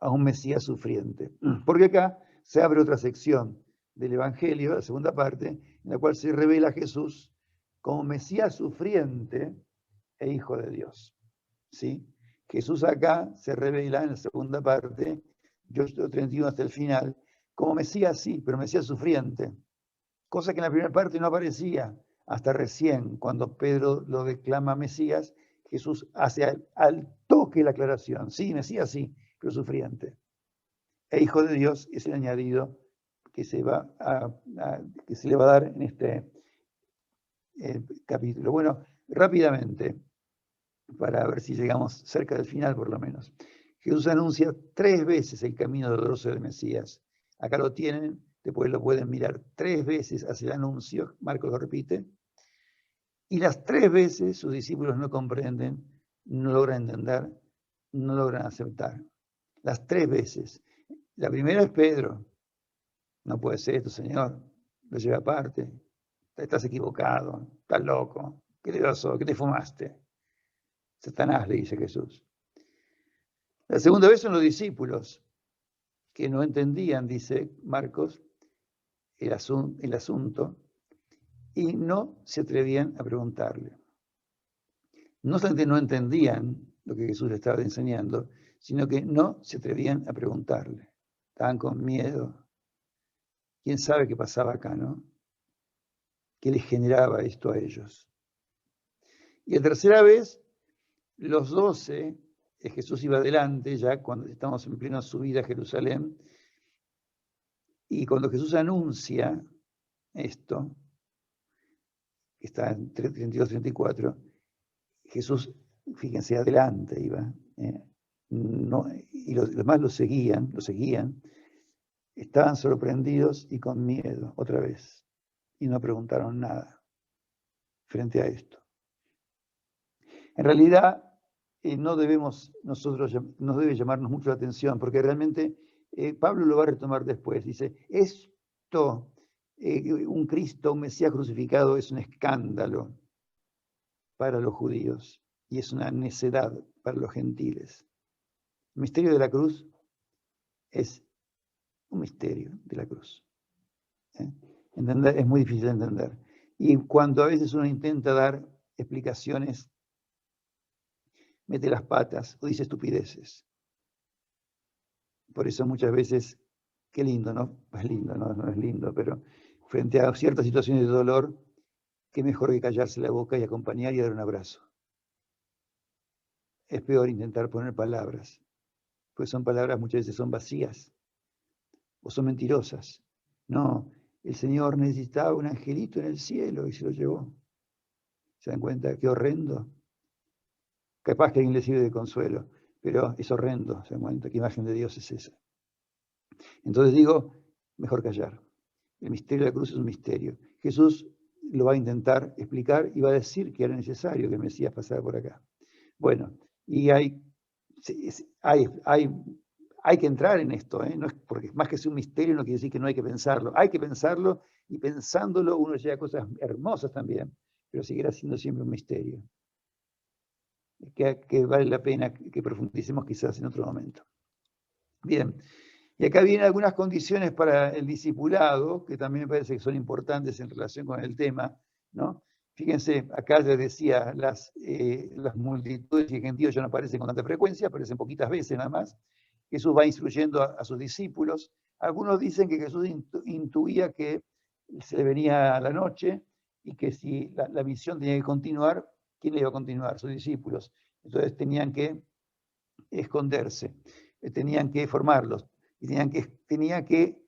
a un Mesías sufriente. Porque acá se abre otra sección del Evangelio, la segunda parte, en la cual se revela a Jesús como Mesías sufriente e Hijo de Dios. ¿Sí? Jesús acá se revela en la segunda parte, yo 31 hasta el final, como Mesías sí, pero Mesías sufriente. Cosa que en la primera parte no aparecía, hasta recién, cuando Pedro lo declama Mesías, Jesús hace al toque la aclaración. Sí, Mesías sí, pero sufriente. E Hijo de Dios es el añadido que se le va a dar en este capítulo. Bueno, rápidamente, para ver si llegamos cerca del final por lo menos. Jesús anuncia 3 veces el camino doloroso del Mesías. Acá lo tienen. Después lo pueden mirar 3 veces, hace el anuncio, Marcos lo repite, Y las 3 veces sus discípulos no comprenden, no logran entender, no logran aceptar. Las 3 veces. La primera es Pedro. No puede ser esto, Señor. Lo lleva aparte. Estás equivocado, estás loco. ¿Qué te pasó? ¿Qué te fumaste? Satanás, le dice Jesús. La segunda vez son los discípulos, que no entendían, dice Marcos, el asunto, y no se atrevían a preguntarle. No solamente no entendían lo que Jesús les estaba enseñando, sino que no se atrevían a preguntarle. Estaban con miedo. ¿Quién sabe qué pasaba acá, no? ¿Qué les generaba esto a ellos? Y la tercera vez, los 12, Jesús iba adelante, ya cuando estamos en plena subida a Jerusalén, y cuando Jesús anuncia esto, que está en 32-34, Jesús, fíjense, adelante iba, no, y los demás lo seguían, estaban sorprendidos y con miedo, otra vez, y no preguntaron nada frente a esto. En realidad, no debe llamarnos mucho la atención, porque realmente Pablo lo va a retomar después. Dice, esto, un Cristo, un Mesías crucificado, es un escándalo para los judíos y es una necedad para los gentiles. El misterio de la cruz es un misterio de la cruz. Entender, es muy difícil de entender. Y cuando a veces uno intenta dar explicaciones, mete las patas o dice estupideces. Por eso muchas veces, qué lindo, ¿no? Es lindo, no es lindo, pero frente a ciertas situaciones de dolor, qué mejor que callarse la boca y acompañar y dar un abrazo. Es peor intentar poner palabras, pues son palabras muchas veces son vacías o son mentirosas. No, el Señor necesitaba un angelito en el cielo y se lo llevó. ¿Se dan cuenta? Qué horrendo. Capaz que a alguien le sirve de consuelo, pero es horrendo. ¿Se dan cuenta? ¿Qué imagen de Dios es esa? Entonces digo, mejor callar. El misterio de la cruz es un misterio. Jesús lo va a intentar explicar y va a decir que era necesario que el Mesías pasara por acá. Bueno, y hay que entrar en esto, no es porque más que sea un misterio no quiere decir que no hay que pensarlo. Hay que pensarlo y pensándolo uno llega a cosas hermosas también, pero seguirá siendo siempre un misterio. Que vale la pena que profundicemos quizás en otro momento. Bien, y acá vienen algunas condiciones para el discipulado, que también me parece que son importantes en relación con el tema, ¿no? Fíjense, acá les decía, las multitudes y gentiles ya no aparecen con tanta frecuencia, aparecen poquitas veces nada más. Jesús va instruyendo a sus discípulos. Algunos dicen que Jesús intuía que se le venía la noche y que si la misión tenía que continuar, ¿quién le iba a continuar? Sus discípulos. Entonces tenían que esconderse, tenían que formarlos, y tenía que,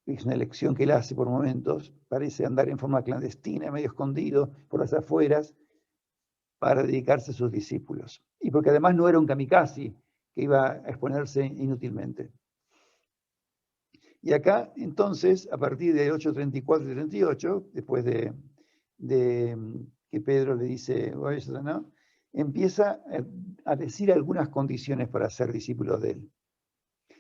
es una elección que él hace por momentos, parece andar en forma clandestina, medio escondido por las afueras, para dedicarse a sus discípulos. Y porque además no era un kamikaze que iba a exponerse inútilmente. Y acá, entonces, a partir de 8:34 y 38, después de que Pedro le dice, ¿no?, empieza a decir algunas condiciones para ser discípulos de él,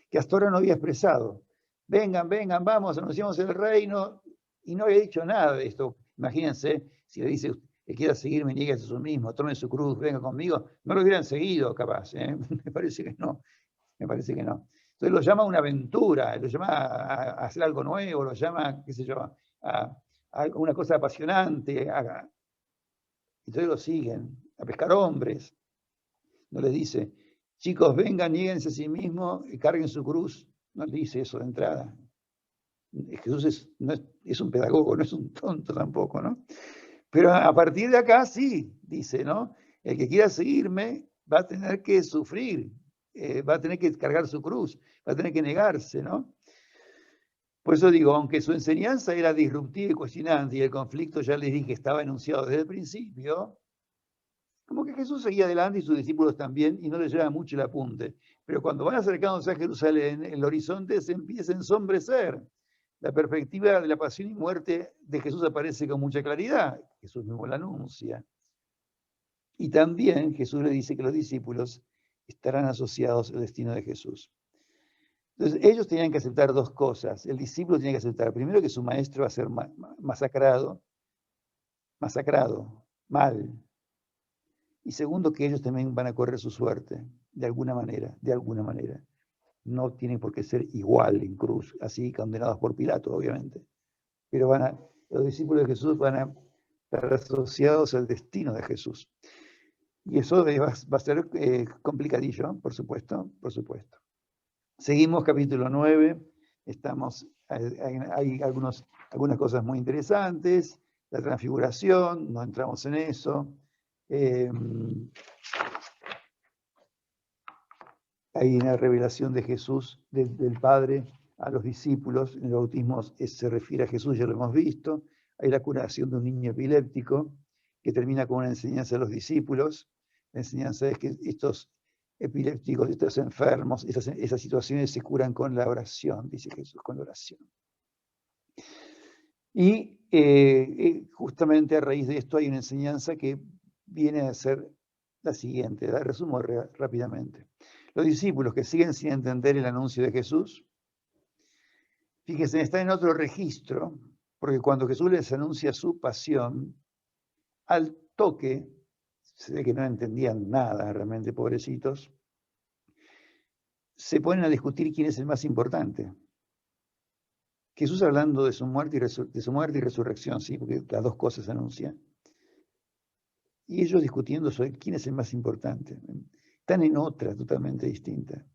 que hasta ahora no había expresado. Vengan, vamos, anunciamos el reino, y no había dicho nada de esto. Imagínense, si le dice, que quiera seguirme, nieguese a sí mismo, tome su cruz, venga conmigo, no lo hubieran seguido capaz, me parece que no. Entonces lo llama una aventura, lo llama a hacer algo nuevo, lo llama, qué sé yo, a una cosa apasionante. Entonces lo siguen, a pescar hombres. No les dice, chicos, vengan, niéguense a sí mismos y carguen su cruz. No le dice eso de entrada. Jesús es un pedagogo, no es un tonto tampoco, ¿no? Pero a partir de acá sí, dice, ¿no? El que quiera seguirme va a tener que sufrir, va a tener que cargar su cruz, va a tener que negarse, ¿no? Por eso digo, aunque su enseñanza era disruptiva y cuestionante, y el conflicto, ya les dije, estaba enunciado desde el principio, como que Jesús seguía adelante y sus discípulos también, y no les lleva mucho el apunte. Pero cuando van acercándose a Jerusalén, el horizonte se empieza a ensombrecer. La perspectiva de la pasión y muerte de Jesús aparece con mucha claridad. Jesús mismo la anuncia. Y también Jesús le dice que los discípulos estarán asociados al destino de Jesús. Entonces, ellos tenían que aceptar dos cosas. El discípulo tenía que aceptar, primero, que su maestro va a ser masacrado, mal. Y segundo, que ellos también van a correr su suerte, de alguna manera. No tienen por qué ser igual en cruz, así condenados por Pilato, obviamente. Pero los discípulos de Jesús van a estar asociados al destino de Jesús. Y eso va a ser complicadillo, por supuesto. Seguimos capítulo 9, hay algunas cosas muy interesantes, la transfiguración, no entramos en eso. Hay una revelación de Jesús, del Padre a los discípulos, en el bautismo se refiere a Jesús, ya lo hemos visto. Hay la curación de un niño epiléptico, que termina con una enseñanza a los discípulos. La enseñanza es que estos epilépticos, estos enfermos, esas situaciones se curan con la oración, dice Jesús, con la oración. Y justamente a raíz de esto hay una enseñanza que viene a ser la siguiente, la resumo rápidamente. Los discípulos que siguen sin entender el anuncio de Jesús, fíjense, están en otro registro, porque cuando Jesús les anuncia su pasión, al toque, se ve que no entendían nada realmente, pobrecitos, se ponen a discutir quién es el más importante. Jesús hablando de su muerte y resurrección, ¿sí? Porque las dos cosas anuncia. Y ellos discutiendo sobre quién es el más importante. Están en otra totalmente distinta.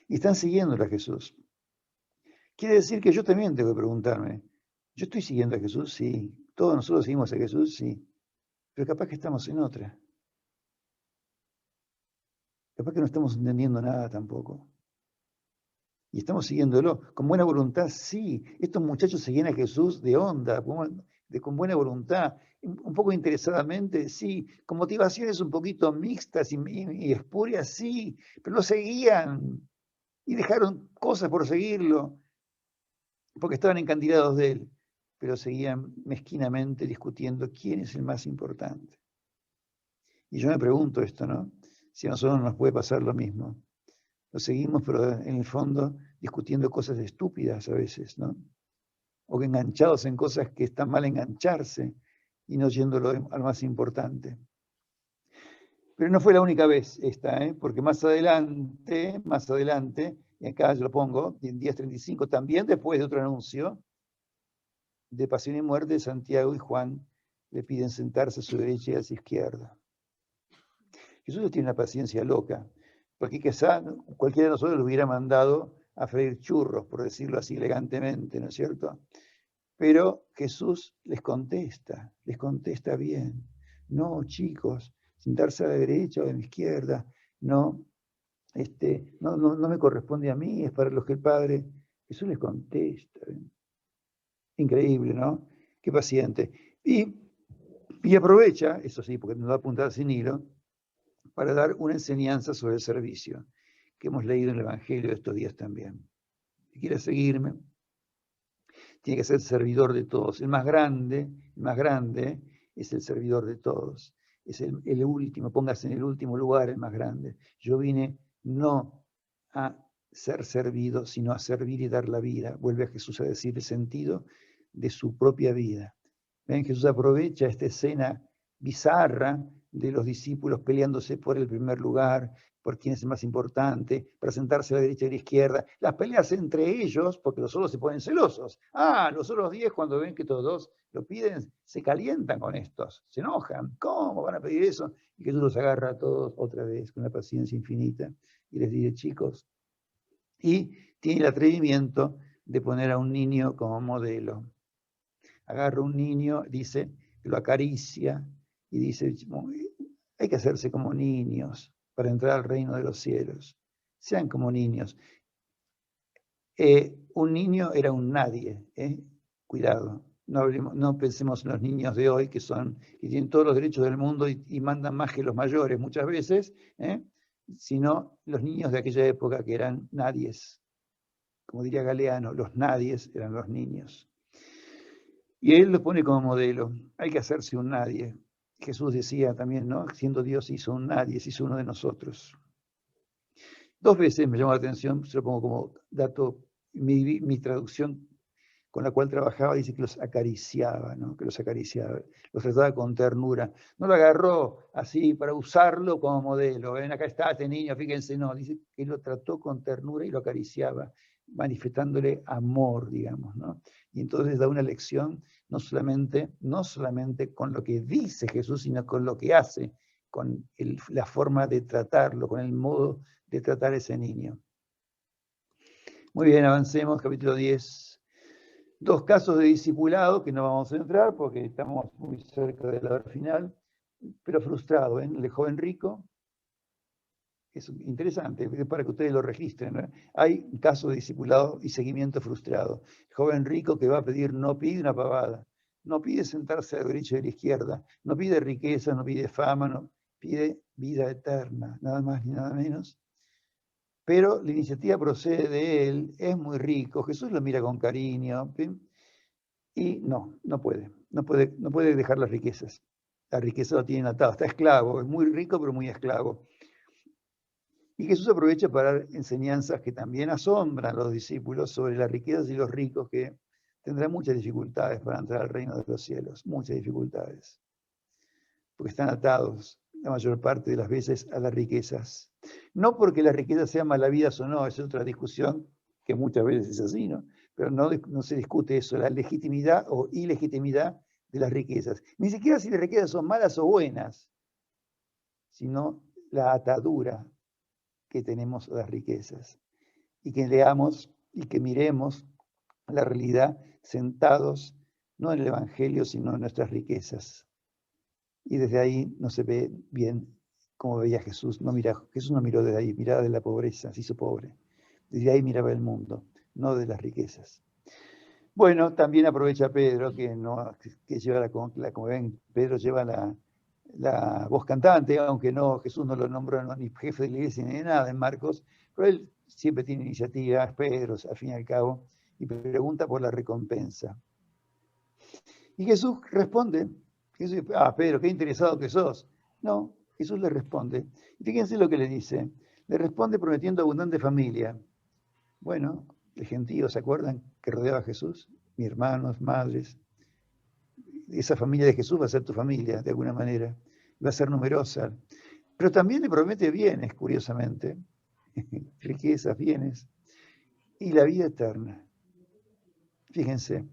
Y están siguiendo a Jesús. Quiere decir que yo también tengo que preguntarme, ¿yo estoy siguiendo a Jesús? Sí. ¿Todos nosotros seguimos a Jesús? Sí. Pero capaz que estamos en otra. Capaz que no estamos entendiendo nada tampoco. Y estamos siguiéndolo. Con buena voluntad, sí. Estos muchachos seguían a Jesús de onda, con buena voluntad, un poco interesadamente, sí. Con motivaciones un poquito mixtas y espurias, sí. Pero lo seguían. Y dejaron cosas por seguirlo. Porque estaban encandilados de él. Pero seguían mezquinamente discutiendo quién es el más importante. Y yo me pregunto esto, ¿no? Si a nosotros nos puede pasar lo mismo. Lo seguimos, pero en el fondo discutiendo cosas estúpidas a veces, ¿no? O que enganchados en cosas que están mal engancharse y no yéndolo al más importante. Pero no fue la única vez esta, porque más adelante, y acá yo lo pongo, en 10:35, también después de otro anuncio de pasión y muerte, Santiago y Juan le piden sentarse a su derecha y a su izquierda. Jesús tiene una paciencia loca, porque quizá cualquiera de nosotros lo hubiera mandado a freír churros, por decirlo así elegantemente, ¿no es cierto? Pero Jesús les contesta bien. No, chicos, sentarse a la derecha o a la izquierda, no me corresponde a mí, es para los que el Padre. Jesús les contesta. Increíble, ¿no? Qué paciente. Y aprovecha, eso sí, porque nos va a apuntar sin hilo, para dar una enseñanza sobre el servicio, que hemos leído en el Evangelio de estos días también. Si quiere seguirme, tiene que ser servidor de todos. El más grande es el servidor de todos. Es el último, póngase en el último lugar, el más grande. Yo vine no a ser servido, sino a servir y dar la vida. Vuelve a Jesús a decir el sentido de su propia vida. ¿Ven? Jesús aprovecha esta escena bizarra de los discípulos peleándose por el primer lugar, por quién es el más importante, para sentarse a la derecha y a la izquierda. Las peleas entre ellos, porque los otros se ponen celosos. Los otros 10, cuando ven que todos lo piden, se calientan con estos, se enojan. ¿Cómo van a pedir eso? Y Jesús los agarra a todos otra vez con una paciencia infinita y les dice, chicos, y tiene el atrevimiento de poner a un niño como modelo. Agarra un niño, dice, que lo acaricia y dice, hay que hacerse como niños para entrar al reino de los cielos. Sean como niños. Un niño era un nadie. Cuidado. No pensemos en los niños de hoy que tienen todos los derechos del mundo y mandan más que los mayores muchas veces, sino los niños de aquella época que eran nadies, como diría Galeano, los nadies eran los niños. Y él los pone como modelo. Hay que hacerse un nadie. Jesús decía también, ¿no? Siendo Dios hizo un nadie, se hizo uno de nosotros. 2 veces me llamó la atención, se lo pongo como dato, mi traducción con la cual trabajaba dice que los acariciaba, ¿no? Que los acariciaba, los trataba con ternura. No lo agarró así para usarlo como modelo. Ven, acá está este niño, fíjense, no. Dice que lo trató con ternura y lo acariciaba, manifestándole amor, digamos, ¿no? Y entonces da una lección no solamente con lo que dice Jesús, sino con lo que hace, con la forma de tratarlo, con el modo de tratar a ese niño. Muy bien, avancemos, capítulo 10. 2 casos de discipulado que no vamos a entrar porque estamos muy cerca de la hora final, pero frustrado, ¿ven? El joven rico, es interesante, para que ustedes lo registren, ¿no? Hay un caso de discipulado y seguimiento frustrado. El joven rico que va a pedir, no pide una pavada, no pide sentarse a la derecha y a la izquierda, no pide riqueza, no pide fama, no pide vida eterna, nada más ni nada menos. Pero la iniciativa procede de él, es muy rico, Jesús lo mira con cariño, y no puede dejar las riquezas. La riqueza lo tiene atado, está esclavo, es muy rico pero muy esclavo. Y Jesús aprovecha para dar enseñanzas que también asombran a los discípulos sobre las riquezas y los ricos que tendrán muchas dificultades para entrar al reino de los cielos, muchas dificultades, porque están atados la mayor parte de las veces a las riquezas. No porque las riquezas sean malavidas o no, es otra discusión que muchas veces es así, ¿no? Pero no se discute eso, la legitimidad o ilegitimidad de las riquezas. Ni siquiera si las riquezas son malas o buenas, sino la atadura que tenemos a las riquezas. Y que leamos y que miremos la realidad sentados, no en el Evangelio, sino en nuestras riquezas. Y desde ahí no se ve bien cómo veía Jesús. Jesús no miró desde ahí, miraba de la pobreza, se hizo pobre. Desde ahí miraba el mundo, no de las riquezas. Bueno, también aprovecha Pedro, que lleva como ven, Pedro lleva la voz cantante, aunque Jesús no lo nombró ni jefe de la iglesia ni nada en Marcos, pero él siempre tiene iniciativa, es Pedro, al fin y al cabo, y pregunta por la recompensa. Y Jesús responde, Pedro, qué interesado que sos. No, Jesús le responde. Y fíjense lo que le dice. Le responde prometiendo abundante familia. Bueno, el gentío, ¿se acuerdan que rodeaba a Jesús? Mis hermanos, madres. Esa familia de Jesús va a ser tu familia, de alguna manera. Va a ser numerosa. Pero también le promete bienes, curiosamente. Riquezas, bienes. Y la vida eterna. Fíjense,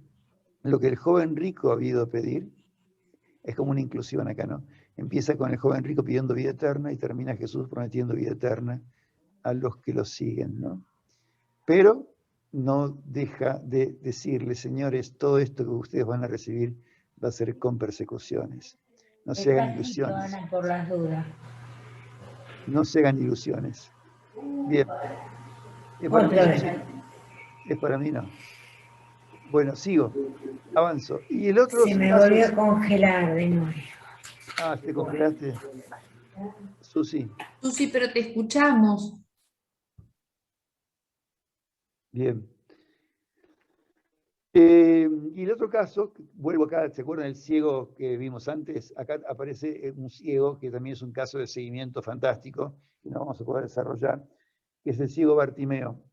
lo que el joven rico ha ido a pedir es como una inclusión acá, ¿no? Empieza con el joven rico pidiendo vida eterna y termina Jesús prometiendo vida eterna a los que lo siguen, ¿no? Pero no deja de decirle, señores, todo esto que ustedes van a recibir va a ser con persecuciones. No se hagan ilusiones. Por las dudas. No se hagan ilusiones. Bien. Es para mí, no. Bueno, sigo. Avanzo. Y el otro... Se me volvió a congelar de nuevo. ¿Te congelaste? Susi. Susi, pero te escuchamos. Bien. Y el otro caso, vuelvo acá, ¿se acuerdan del ciego que vimos antes? Acá aparece un ciego que también es un caso de seguimiento fantástico, que no vamos a poder desarrollar, que es el ciego Bartimeo.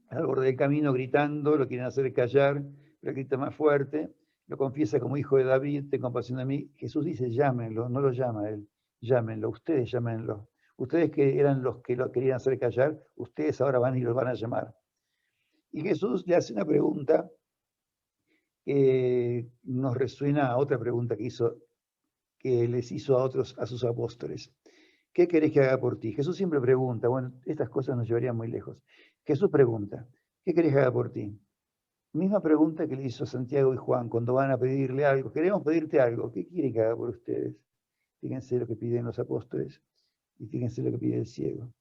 Al borde del camino gritando, lo quieren hacer callar, pero grita más fuerte, lo confiesa como hijo de David, ten compasión de mí. Jesús dice, llámenlo, no lo llama él, llámenlo, ustedes llámenlo. Ustedes que eran los que lo querían hacer callar, ustedes ahora van y los van a llamar. Y Jesús le hace una pregunta que nos resuena a otra pregunta que les hizo a sus apóstoles. ¿Qué querés que haga por ti? Jesús siempre pregunta, bueno, estas cosas nos llevarían muy lejos. Jesús pregunta, ¿qué querés que haga por ti? Misma pregunta que le hizo Santiago y Juan cuando van a pedirle algo. Queremos pedirte algo, ¿qué quiere que haga por ustedes? Fíjense lo que piden los apóstoles y fíjense lo que pide el ciego.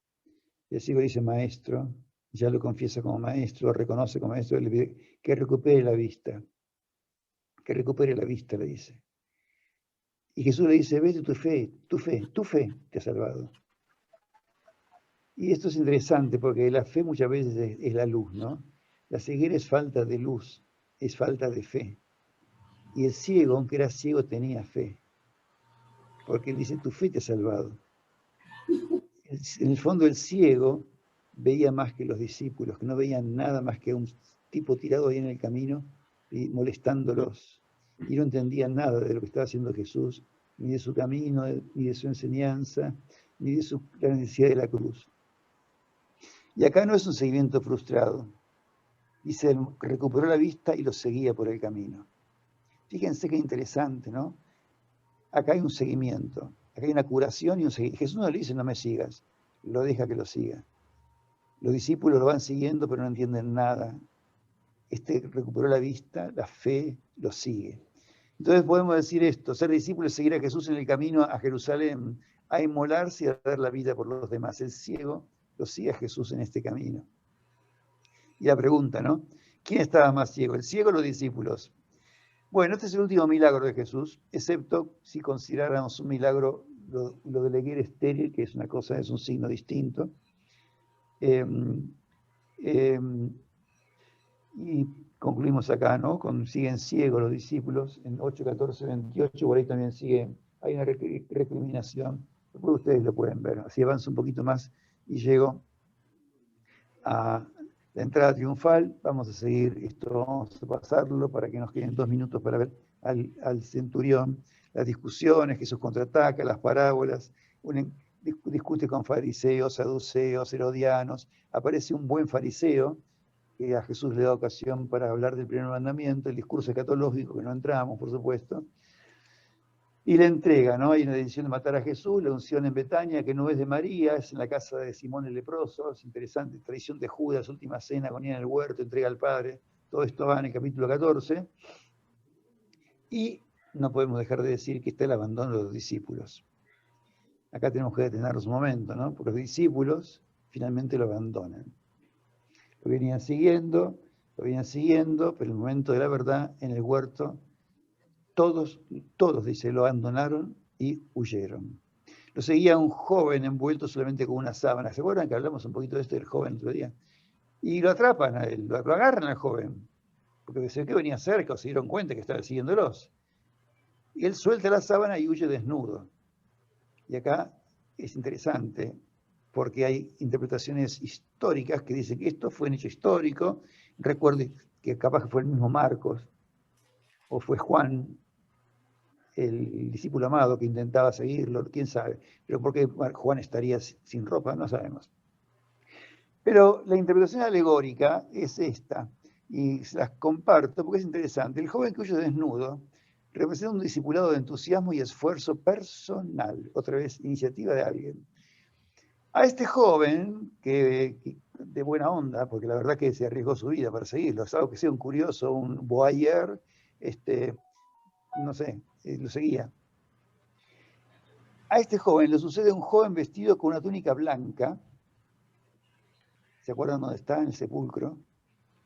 El ciego dice, maestro, ya lo confiesa como maestro, lo reconoce como maestro, le pide que recupere la vista. Que recupere la vista, le dice. Y Jesús le dice, vete, tu fe te ha salvado. Y esto es interesante porque la fe muchas veces es la luz, ¿no? La ceguera es falta de luz, es falta de fe. Y el ciego, aunque era ciego, tenía fe. Porque él dice, tu fe te ha salvado. En el fondo el ciego veía más que los discípulos, que no veían nada más que un tipo tirado ahí en el camino y molestándolos. Y no entendían nada de lo que estaba haciendo Jesús, ni de su camino, ni de su enseñanza, ni de la necesidad de la cruz. Y acá no es un seguimiento frustrado. Dice, recuperó la vista y lo seguía por el camino. Fíjense qué interesante, ¿no? Acá hay un seguimiento, acá hay una curación y un seguimiento. Jesús no le dice, no me sigas, lo deja que lo siga. Los discípulos lo van siguiendo, pero no entienden nada. Recuperó la vista, la fe, lo sigue. Entonces podemos decir esto, ser discípulo es seguir a Jesús en el camino a Jerusalén, a inmolarse y a dar la vida por los demás. El ciego lo sigue a Jesús en este camino. Y la pregunta, ¿no? ¿Quién estaba más ciego, el ciego o los discípulos? Bueno, este es el último milagro de Jesús, excepto si consideráramos un milagro lo de la higuera estéril, que es una cosa, es un signo distinto. Y concluimos acá, ¿no? Siguen ciegos los discípulos, en 8, 14, 28, por ahí también hay una recriminación. Después ustedes lo pueden ver, así avanzo un poquito más y llego a la entrada triunfal. Vamos a seguir esto, vamos a pasarlo para que nos queden 2 minutos para ver al centurión, las discusiones, Jesús contraataca, las parábolas, discute con fariseos, saduceos, herodianos. Aparece un buen fariseo que a Jesús le da ocasión para hablar del primer mandamiento, el discurso escatológico, que no entramos, por supuesto, y le entrega, ¿no? Hay una decisión de matar a Jesús, la unción en Betania, que no es de María, es en la casa de Simón el leproso, es interesante, tradición de Judas, última cena, con él en el huerto, entrega al Padre, todo esto va en el capítulo 14, y no podemos dejar de decir que está el abandono de los discípulos. Acá tenemos que detenernos un momento, ¿no? Porque los discípulos finalmente lo abandonan. Lo venían siguiendo, pero en el momento de la verdad, en el huerto, todos, dice, lo abandonaron y huyeron. Lo seguía un joven envuelto solamente con una sábana. ¿Se acuerdan que hablamos un poquito de este del joven el otro día? Y lo atrapan a él, lo agarran al joven, porque se ve que venía cerca o se dieron cuenta que estaba siguiéndolos. Y él suelta la sábana y huye desnudo. Y acá es interesante, porque hay interpretaciones históricas que dicen que esto fue un hecho histórico. Recuerde que capaz que fue el mismo Marcos, o fue Juan, el discípulo amado que intentaba seguirlo, quién sabe. Pero ¿por qué Juan estaría sin ropa? No sabemos. Pero la interpretación alegórica es esta, y se las comparto porque es interesante. El joven que huye desnudo representa un discipulado de entusiasmo y esfuerzo personal, otra vez, iniciativa de alguien. A este joven, que de buena onda, porque la verdad que se arriesgó su vida para seguirlo, salvo que sea un curioso, un voyeur, no sé, lo seguía. A este joven le sucede un joven vestido con una túnica blanca, ¿se acuerdan dónde está? En el sepulcro,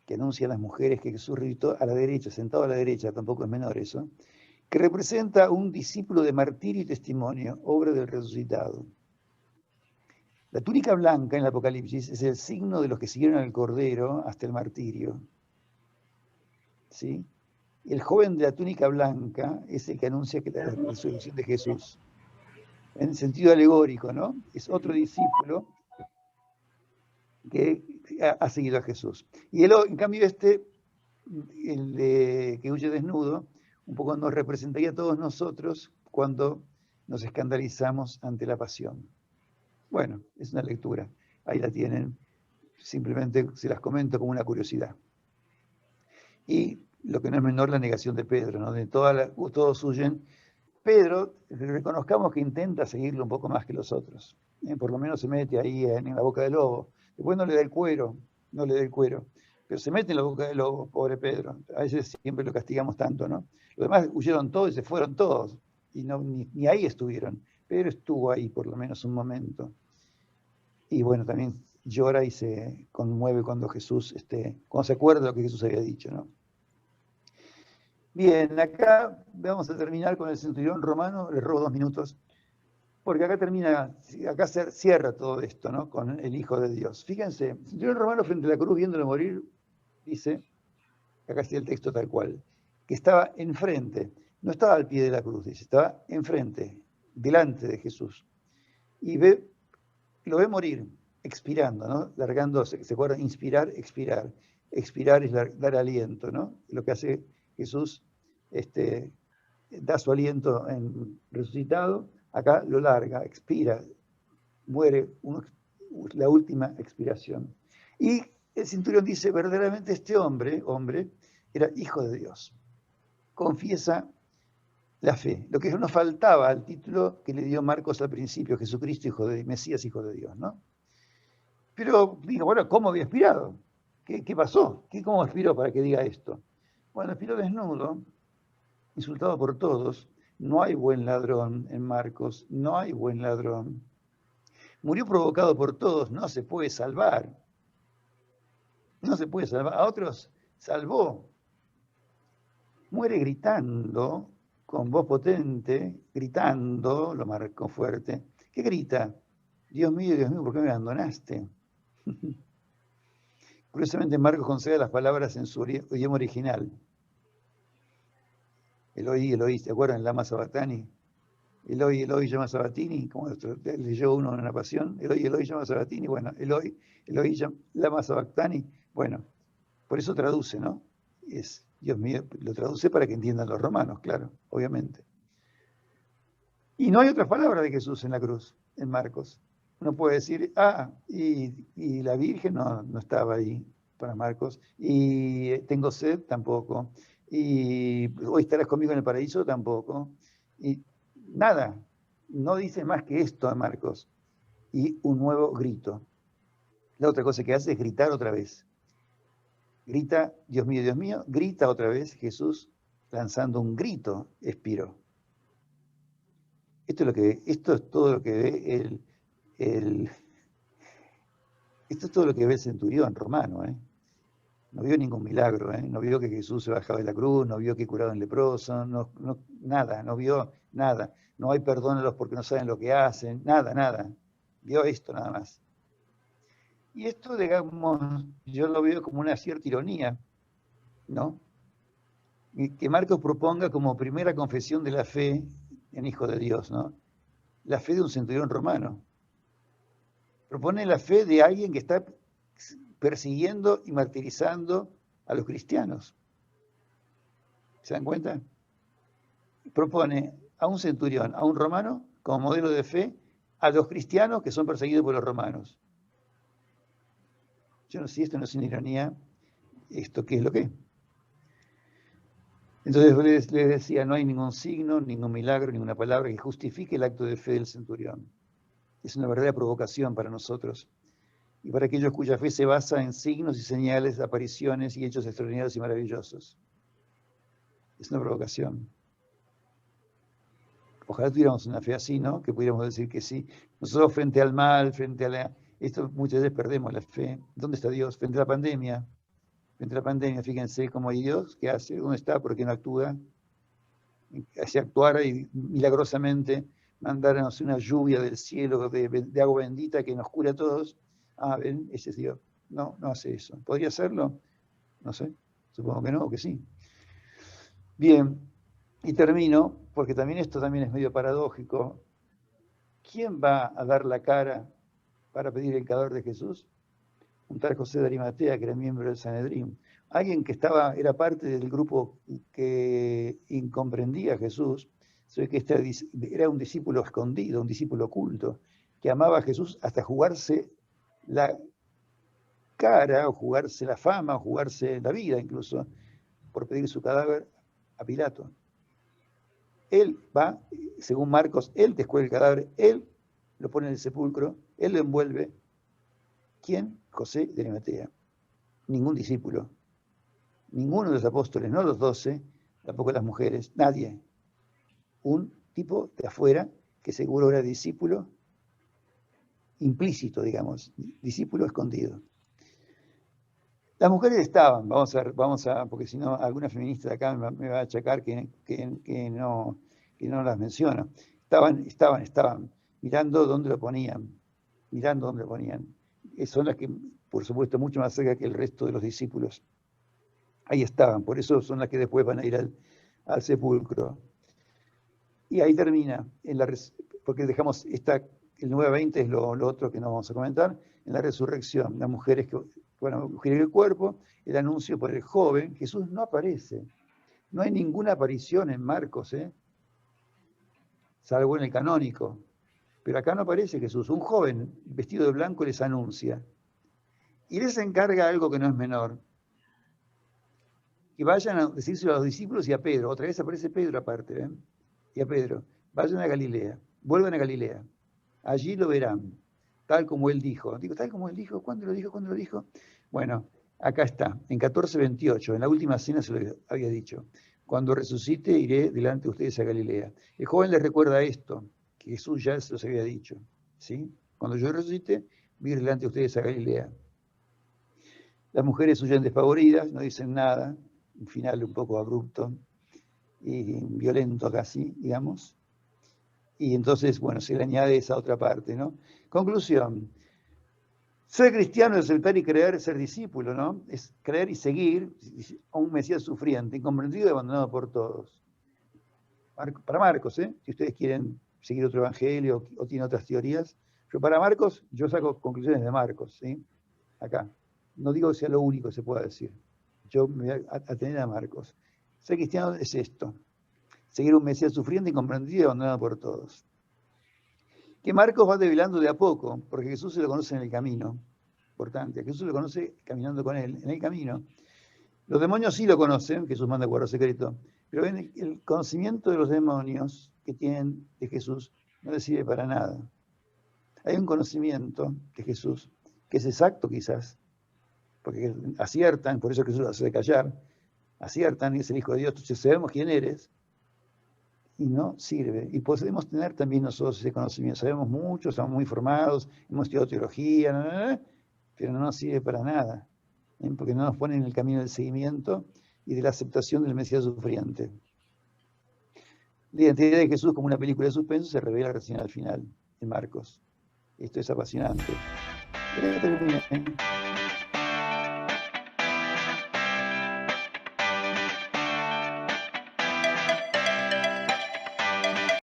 que anuncia a las mujeres que Jesús resucitó a la derecha, sentado a la derecha, tampoco es menor eso, que representa un discípulo de martirio y testimonio, obra del resucitado. La túnica blanca en el Apocalipsis es el signo de los que siguieron al Cordero hasta el martirio. ¿Sí? El joven de la túnica blanca es el que anuncia que la resurrección de Jesús. En sentido alegórico, ¿no? Es otro discípulo que ha seguido a Jesús. Y en cambio el que huye desnudo, un poco nos representaría a todos nosotros cuando nos escandalizamos ante la pasión. Bueno, es una lectura, ahí la tienen, simplemente se las comento como una curiosidad. Y lo que no es menor, la negación de Pedro, ¿no? Todos huyen. Pedro, reconozcamos que intenta seguirlo un poco más que los otros, por lo menos se mete ahí en la boca del lobo, después no le da el cuero, pero se mete en la boca del lobo, pobre Pedro, a veces siempre lo castigamos tanto, ¿no? Los demás huyeron todos y se fueron todos, y ni ahí estuvieron, Pedro estuvo ahí por lo menos un momento. Y bueno, también llora y se conmueve cuando cuando se acuerda de lo que Jesús había dicho, ¿no? Bien, acá vamos a terminar con el centurión romano, le robo 2 minutos, porque acá se cierra todo esto, ¿no? Con el Hijo de Dios. Fíjense, el centurión romano frente a la cruz, viéndolo morir, dice, acá está el texto tal cual, que estaba enfrente, no estaba al pie de la cruz, dice, estaba enfrente, delante de Jesús. Y lo ve morir, expirando, ¿no? Largando, ¿se acuerdan? Inspirar, expirar. Expirar es dar aliento, ¿no? Lo que hace Jesús, da su aliento en resucitado, acá lo larga, expira, muere, la última expiración. Y el centurión dice, verdaderamente este hombre era hijo de Dios. Confiesa la fe, lo que no faltaba al título que le dio Marcos al principio, Jesucristo, Mesías, hijo de Dios, ¿no? Pero digo, bueno, ¿cómo había expirado? ¿Qué pasó? ¿Cómo expiró para que diga esto? Bueno, expiró desnudo, insultado por todos. No hay buen ladrón en Marcos, no hay buen ladrón. Murió provocado por todos, no se puede salvar. No se puede salvar. A otros salvó. Muere gritando, con voz potente, gritando, lo marcó fuerte. ¿Qué grita? Dios mío, ¿por qué me abandonaste? Curiosamente, Marcos concede las palabras en su idioma original. Eloi, ¿te acuerdan? Lama Sabatani. Eloi, llama Sabatini, como leyó uno en la Pasión. Eloi, llama Sabatini. Bueno, Eloi, lama Sabatani. Bueno, por eso traduce, ¿no? Es, Dios mío, lo traduce para que entiendan los romanos, claro, obviamente. Y no hay otras palabras de Jesús en la cruz, en Marcos. Uno puede decir, y la Virgen no estaba ahí para Marcos, y tengo sed tampoco, y hoy estarás conmigo en el paraíso tampoco, y nada, no dice más que esto a Marcos, y un nuevo grito. La otra cosa que hace es gritar otra vez. Grita, Dios mío, grita otra vez Jesús lanzando un grito, expiró. Esto es todo lo que ve esto es todo lo que ve el centurión romano, ¿eh? No vio ningún milagro, ¿eh? No vio que Jesús se bajaba de la cruz, no vio que curaban leprosos, nada, no vio nada. No hay perdónalos porque no saben lo que hacen, nada. Vio esto nada más. Y esto, digamos, yo lo veo como una cierta ironía, ¿no? Y que Marcos proponga como primera confesión de la fe en Hijo de Dios, ¿no? La fe de un centurión romano. Propone la fe de alguien que está persiguiendo y martirizando a los cristianos. ¿Se dan cuenta? Propone a un centurión, a un romano, como modelo de fe, a los cristianos que son perseguidos por los romanos. Yo no sé si esto no es una ironía, ¿esto qué es lo que es? Entonces les decía, no hay ningún signo, ningún milagro, ninguna palabra que justifique el acto de fe del centurión. Es una verdadera provocación para nosotros y para aquellos cuya fe se basa en signos y señales, apariciones y hechos extraordinarios y maravillosos. Es una provocación. Ojalá tuviéramos una fe así, ¿no? Que pudiéramos decir que sí. Nosotros frente al mal, esto muchas veces perdemos la fe. ¿Dónde está Dios? Frente a la pandemia. Frente a la pandemia, fíjense cómo hay Dios, ¿qué hace? ¿Dónde está? ¿Por qué no actúa? Si actuara y milagrosamente mandarnos una lluvia del cielo de agua bendita que nos cura a todos. Ven, ese es Dios. No hace eso. ¿Podría hacerlo? No sé. Supongo que no, o que sí. Bien, y termino, porque también esto también es medio paradójico. ¿Quién va a dar la cara para pedir el cadáver de Jesús? Un tal José de Arimatea, que era miembro del Sanedrín. Alguien que era parte del grupo que incomprendía a Jesús, que era un discípulo escondido, un discípulo oculto, que amaba a Jesús hasta jugarse la cara, o jugarse la fama, o jugarse la vida incluso, por pedir su cadáver a Pilato. Él va, según Marcos, él descuelga el cadáver, él lo pone en el sepulcro, él lo envuelve. ¿Quién? José de Arimatea. Ningún discípulo. Ninguno de los apóstoles, no los 12, tampoco las mujeres, nadie. Un tipo de afuera que seguro era discípulo implícito, digamos, discípulo escondido. Las mujeres estaban, vamos a porque si no, alguna feminista de acá me va a achacar que no las menciono. Estaban mirando dónde lo ponían, Son las que, por supuesto, mucho más cerca que el resto de los discípulos. ahí estaban, por eso son las que después van a ir al sepulcro. Y ahí termina, porque dejamos el 9:20 es lo otro que no vamos a comentar, en la resurrección, las mujeres que van a ungir el cuerpo, el anuncio por el joven, Jesús no aparece. No hay ninguna aparición en Marcos, salvo en el canónico. Pero acá no aparece Jesús. Un joven vestido de blanco les anuncia. Y les encarga algo que no es menor. Que vayan a decírselo a los discípulos y a Pedro. Otra vez aparece Pedro aparte, y a Pedro. Vayan a Galilea. Vuelvan a Galilea. Allí lo verán. Tal como él dijo. Digo, tal como él dijo. ¿Cuándo lo dijo? ¿Cuándo lo dijo? Bueno, acá está. En 14:28. En la última cena se lo había dicho. Cuando resucite, iré delante de ustedes a Galilea. El joven les recuerda esto, que Jesús ya se los había dicho. ¿Sí? Cuando yo resucite, voy a ir delante de ustedes a Galilea. Las mujeres huyen despavoridas, no dicen nada. Un final un poco abrupto y violento casi, digamos. Y entonces, bueno, se le añade esa otra parte, ¿no? Conclusión. Ser cristiano es aceptar y creer, ser discípulo, ¿no? Es creer y seguir a un Mesías sufriente, incomprendido y abandonado por todos. Para Marcos, si ustedes quieren seguir otro evangelio o tienen otras teorías, para Marcos, yo saco conclusiones de Marcos, ¿sí? Acá. No digo que sea lo único que se pueda decir. Yo me voy a atener a Marcos. Ser cristiano es esto. Seguir un Mesías sufriente, incomprendido y abandonado por todos. Que Marcos va develando de a poco, porque Jesús se lo conoce en el camino. Importante, Jesús lo conoce caminando con él, en el camino. Los demonios sí lo conocen, Jesús manda guarda secreto, pero el conocimiento de los demonios que tienen de Jesús no les sirve para nada. Hay un conocimiento de Jesús que es exacto quizás, porque aciertan, por eso Jesús lo hace callar, aciertan y es el Hijo de Dios, entonces sabemos quién eres, y no sirve. Y podemos tener también nosotros ese conocimiento. Sabemos mucho, estamos muy formados, hemos estudiado teología, pero no nos sirve para nada, porque no nos pone en el camino del seguimiento y de la aceptación del Mesías sufriente. La identidad de Jesús como una película de suspenso se revela recién al final, en Marcos. Esto es apasionante. Ya terminé.